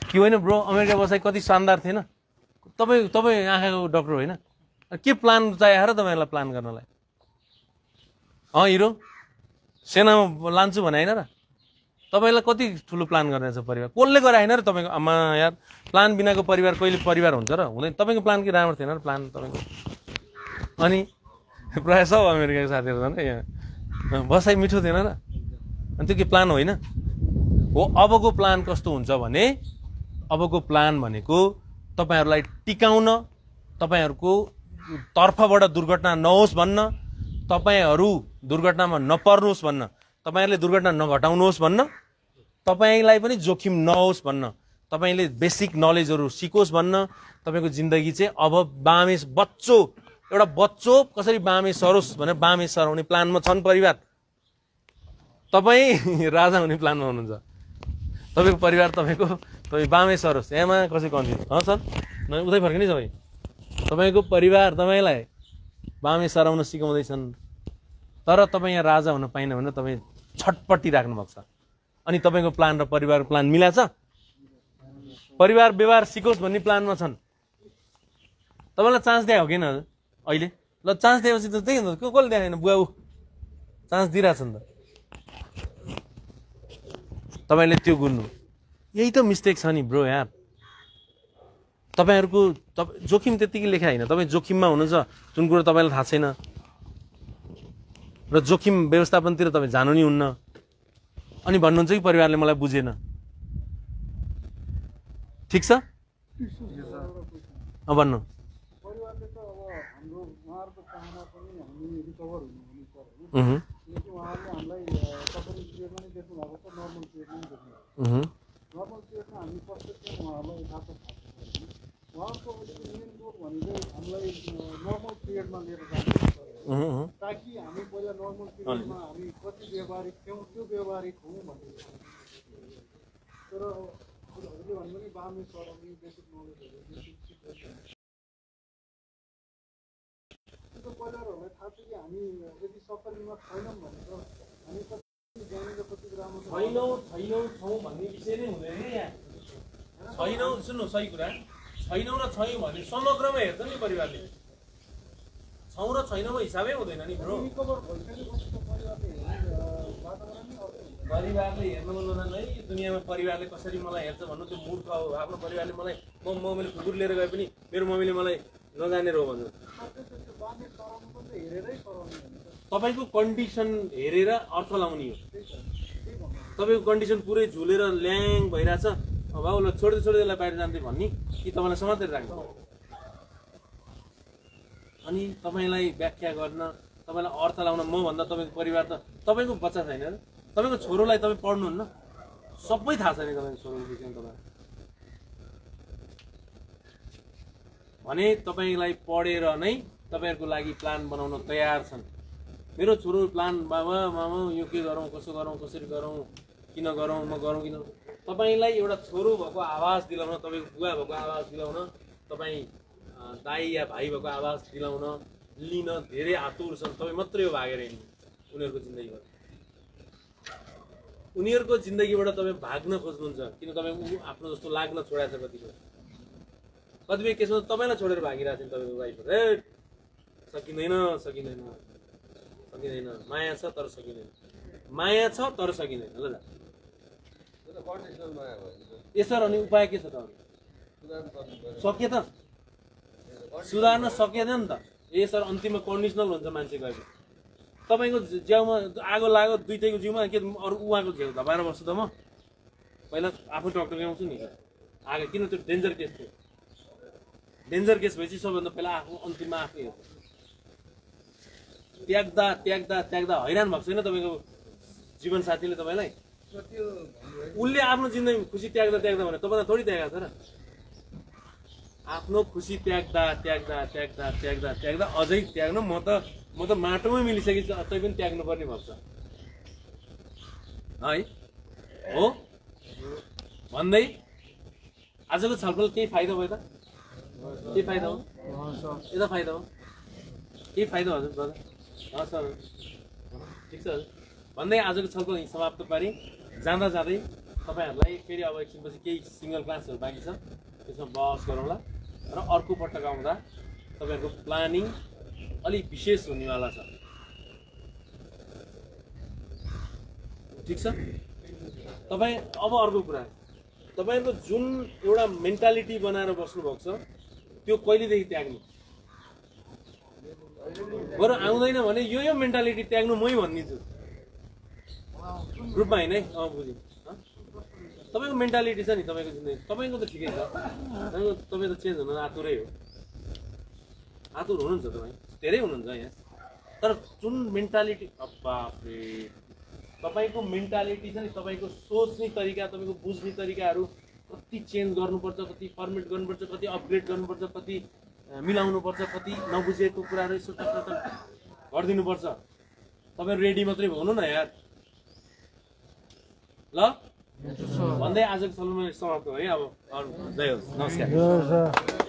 कि होइन ब्रो? अमेरिका बसाइ कति शानदार थिएन? तपाईँ आँखाको डक्टर होइन? के प्लान चाहियो र तपाईँहरूलाई प्लान गर्नलाई? हिरो सेनामा लान्छु भने होइन र? तपाईँलाई कति ठुलो प्लान गरिरहेछ परिवार? कसले गराएन र तपाईँको? आमा यार, प्लान बिनाको परिवार कहिले परिवार हुन्छ र? हुँदैन। तपाईँको प्लान के राम्रो थिएन र प्लान तपाईँको? अनि प्रायः सब अमेरिकाको साथीहरू छन् यहाँ बसाइ मिठो थिएन र? अनि त्यो के प्लान होइन हो? अबको प्लान कस्तो हुन्छ भने अबको प्लान भनेको तपाईँहरूलाई टिकाउन, तपाईँहरूको तर्फबाट दुर्घटना नहोस् भन्न, तपाईँहरू दुर्घटनामा नपर्नुहोस् भन्न, तपाईँहरूले दुर्घटना नघटाउनुहोस् भन्न, तपाईँलाई पनि जोखिम नहोस् भन्न, तपाईँले बेसिक नलेजहरू सिकोस् भन्न, तपाईँको जिन्दगी चाहिँ अब बामे एउटा बच्चो कसरी बामे सरोस् भनेर बामे सराउने प्लानमा छन् परिवार। तपाईँ राजा हुने प्लानमा हुनुहुन्छ। तपाईँको परिवार तपाईँ बामे सरोस्, यहाँमा कसै कन्फ्युज सर उतै फर्किने सबै। तपाईँको परिवार तपाईँलाई बामे सराउन सिकाउँदैछन्, तर तपाईँ यहाँ राजा हुन पाइन भनेर तपाईँ छटपट्टि राख्नु भएको छ। अनि तपाईँको प्लान र परिवारको प्लान मिलाछ? परिवार व्यवहार सिकोस् भन्ने प्लानमा छन्। तपाईँलाई चान्स दिए हो किन अहिले? ल चान्स दिएपछि त त्यही हुन्छ, कसले दिएन? बुवा चान्स दिइरहेछ नि त। तपाईँले त्यो गुन्नु, यही त मिस्टेक छ नि ब्रो यार। तपाईँहरूको जोखिम त्यत्तिकै लेखा होइन। तपाईँ जोखिममा हुनुहुन्छ जुन कुरो तपाईँलाई थाहा छैन, र जोखिम व्यवस्थापनतिर तपाईँ जानु नि हुन्न। अनि भन्नुहुन्छ कि परिवारले मलाई बुझेन। ठिक छ, भन्नु। परिवारले त अब हाम्रो उहाँहरूको चाहना पनि हामी रिकभर हुनु पर्यो होइन, किनकि उहाँहरूले हामीलाई तपाईँले पिरियडमा नै देख्नु भएको छ, नर्मल पिरियडमा नै देख्नु भएको छ। नर्मल पिरियडमा हामी कस्तो थियौँ उहाँहरूलाई थाहा छ। उहाँको मेन गोल भनेको हामीलाई नर्मल पिरियडमा लिएर जानु पर्यो, ताकि हामी पहिला नर्मल पिरियडमा हामी कति व्यवहारिक थियौँ त्यो व्यवहारिक हौँ भन्ने। तर हजुरले भन्नु नि बामे सराउने बेसिक नलेजहरू त्यो पहिलाहरूलाई थाहा छ कि हामी यदि सफलीमा छैनौँ भने त हामी कति जानेर कति राम्रो छौँ भन्ने विषय नै हुँदैन यहाँ। छैनौँ, सुन्नु सही कुरा, छैनौँ र छैनौँ भने समग्रमा हेर्छ नि परिवारले। छौँ र छैनौँ हिसाबै हुँदैन नि ब्रो। परिवारले हेर्नु भन्दा नै दुनियाँमा परिवारले कसरी मलाई हेर्छ भन्नु त्यो मूर्ख हो। आफ्नो परिवारले मलाई मम्मीले कुकुर लिएर गए पनि मेरो मम्मीले मलाई नजानेर हो भन्नु। तपाईँको कन्डिसन हेरेर अर्थ लाउने हो। तपाईँको कन्डिसन पुरै झुलेर ल्याङ भइरहेछ, बाबु ल छोड्दै यसलाई बाहिर जान्दै भन्ने कि तपाईँलाई समातेर राख्नु। अनि तपाईँलाई व्याख्या गर्न, तपाईँलाई अर्थ लाउन म भन्दा तपाईँको परिवार त तपाईँको बच्चा छैन र? तपाईँको छोरोलाई तपाईँ पढ्नुहुन्न, सबै थाहा छ नि तपाईँको छोरोको विषयमा। तपाईँ भने तपाईँलाई पढेर नै तपाईँहरूको लागि प्लान बनाउन तयार छन्। मेरो छोरो प्लान, बाबा मामा यो के गरौँ, कसो गरौँ, कसरी गरौँ, किन गरौँ, म गरौँ किन? तपाईँलाई एउटा छोरो भएको आवाज दिलाउन, तपाईँको बुवा भएको आवाज दिलाउन, तपाईँ दाइ या भाइ भएको आवाज दिलाउन लिन धेरै आतुर छन्। तपाईँ मात्रै हो भागेर हिँड्नु उनीहरूको जिन्दगीबाट। उनीहरूको जिन्दगीबाट तपाईँ भाग्न खोज्नुहुन्छ, किन तपाईँ आफ्नो जस्तो लाग्न छोडाएको छ। कतिपय केसमा तपाईँलाई छोडेर भागिरहेको छ नि तपाईँको वाइफहरू। सकिँदैन सकिँदैन सकिँदैन, माया छ तर सकिँदैन, माया छ तर सकिँदैन। ल यसर अनि उपाय के छ त? सके त सुधार्न सकेन नि त। यसर अन्तिममा कन्डिसनल हुन्छ मान्छे गएको। तपाईँको जिउमा आगो लाग्यो दुइटैको जिउमा, के अरू उहाँको झेउ धपाएर बस्छु त म? पहिला आफू डक्टर ल्याउँछु नि। आगो किन त्यो डेन्जर केस थियो। डेन्जर केस भएपछि सबभन्दा पहिला आफू अन्तिममा आफै हेर्छ। त्याग्दा त्याग्दा त्याग्दा हैरान भएको छैन तपाईँको जीवनसाथीले तपाईँलाई? उसले आफ्नो जिन्दगी खुसी त्याग्दा त्याग्दा भने तपाईँलाई थोरै त्यागेको छ र? आफ्नो खुसी त्याग्दा त्याग्दा त्याग्दा त्याग्दा त्याग्दा अझै त्याग्नु। म त माटोमै मिलिसकेपछि तै पनि त्याग्नु पर्ने भएको छ है हो भन्दै आजको छलफल केही फाइदा भयो त? के फाइदा हो? यता फाइदा हो? केही फाइदा हजुर ब्रदर? सर ठिक छ भन्दै आजको छलफल यहीँ समाप्त पारेँ। जाँदा जाँदै तपाईँहरूलाई फेरि अब एकछिनपछि केही सिङ्गल क्लासहरू बाँकी छ, त्यसमा बहस गरौँला र अर्को पटक आउँदा तपाईँहरूको प्लानिङ अलिक विशेष हुनेवाला छ। ठिक छ तपाईँ अब अर्को कुरा तपाईँहरूको जुन एउटा मेन्टालिटी बनाएर बस्नुभएको छ त्यो कहिलेदेखि त्याग्नु? बरु आउँदैन भने यो मेन्टालिटी त्याग्नु मै भनिदिन्छु ग्रुपमा होइन है। बुझेँ तपाईँको मेन्टालिटी छ नि तपाईँको जिन्दगी तपाईँको त ठिकै छ, तपाईँ त चेन्ज हुन आतुरै हो, आतुर हुनुहुन्छ तपाईँ धेरै हुनुहुन्छ यहाँ। तर जुन मेन्टालिटी बाफरे तपाईँको मेन्टालिटी छ नि, तपाईँको सोच्ने तरिका, तपाईँको बुझ्ने तरिकाहरू कति चेन्ज गर्नुपर्छ, कति फर्मेट गर्नुपर्छ, कति अपग्रेड गर्नुपर्छ, कति मिलाउनुपर्छ, कति नबुझेको कुराहरू यसो टक्क गरिदिनुपर्छ। तपाईँ रेडी मात्रै हुनु न यार ल भन्दै आजको छलफल समाप्त है। अब जय होस्, नमस्कार।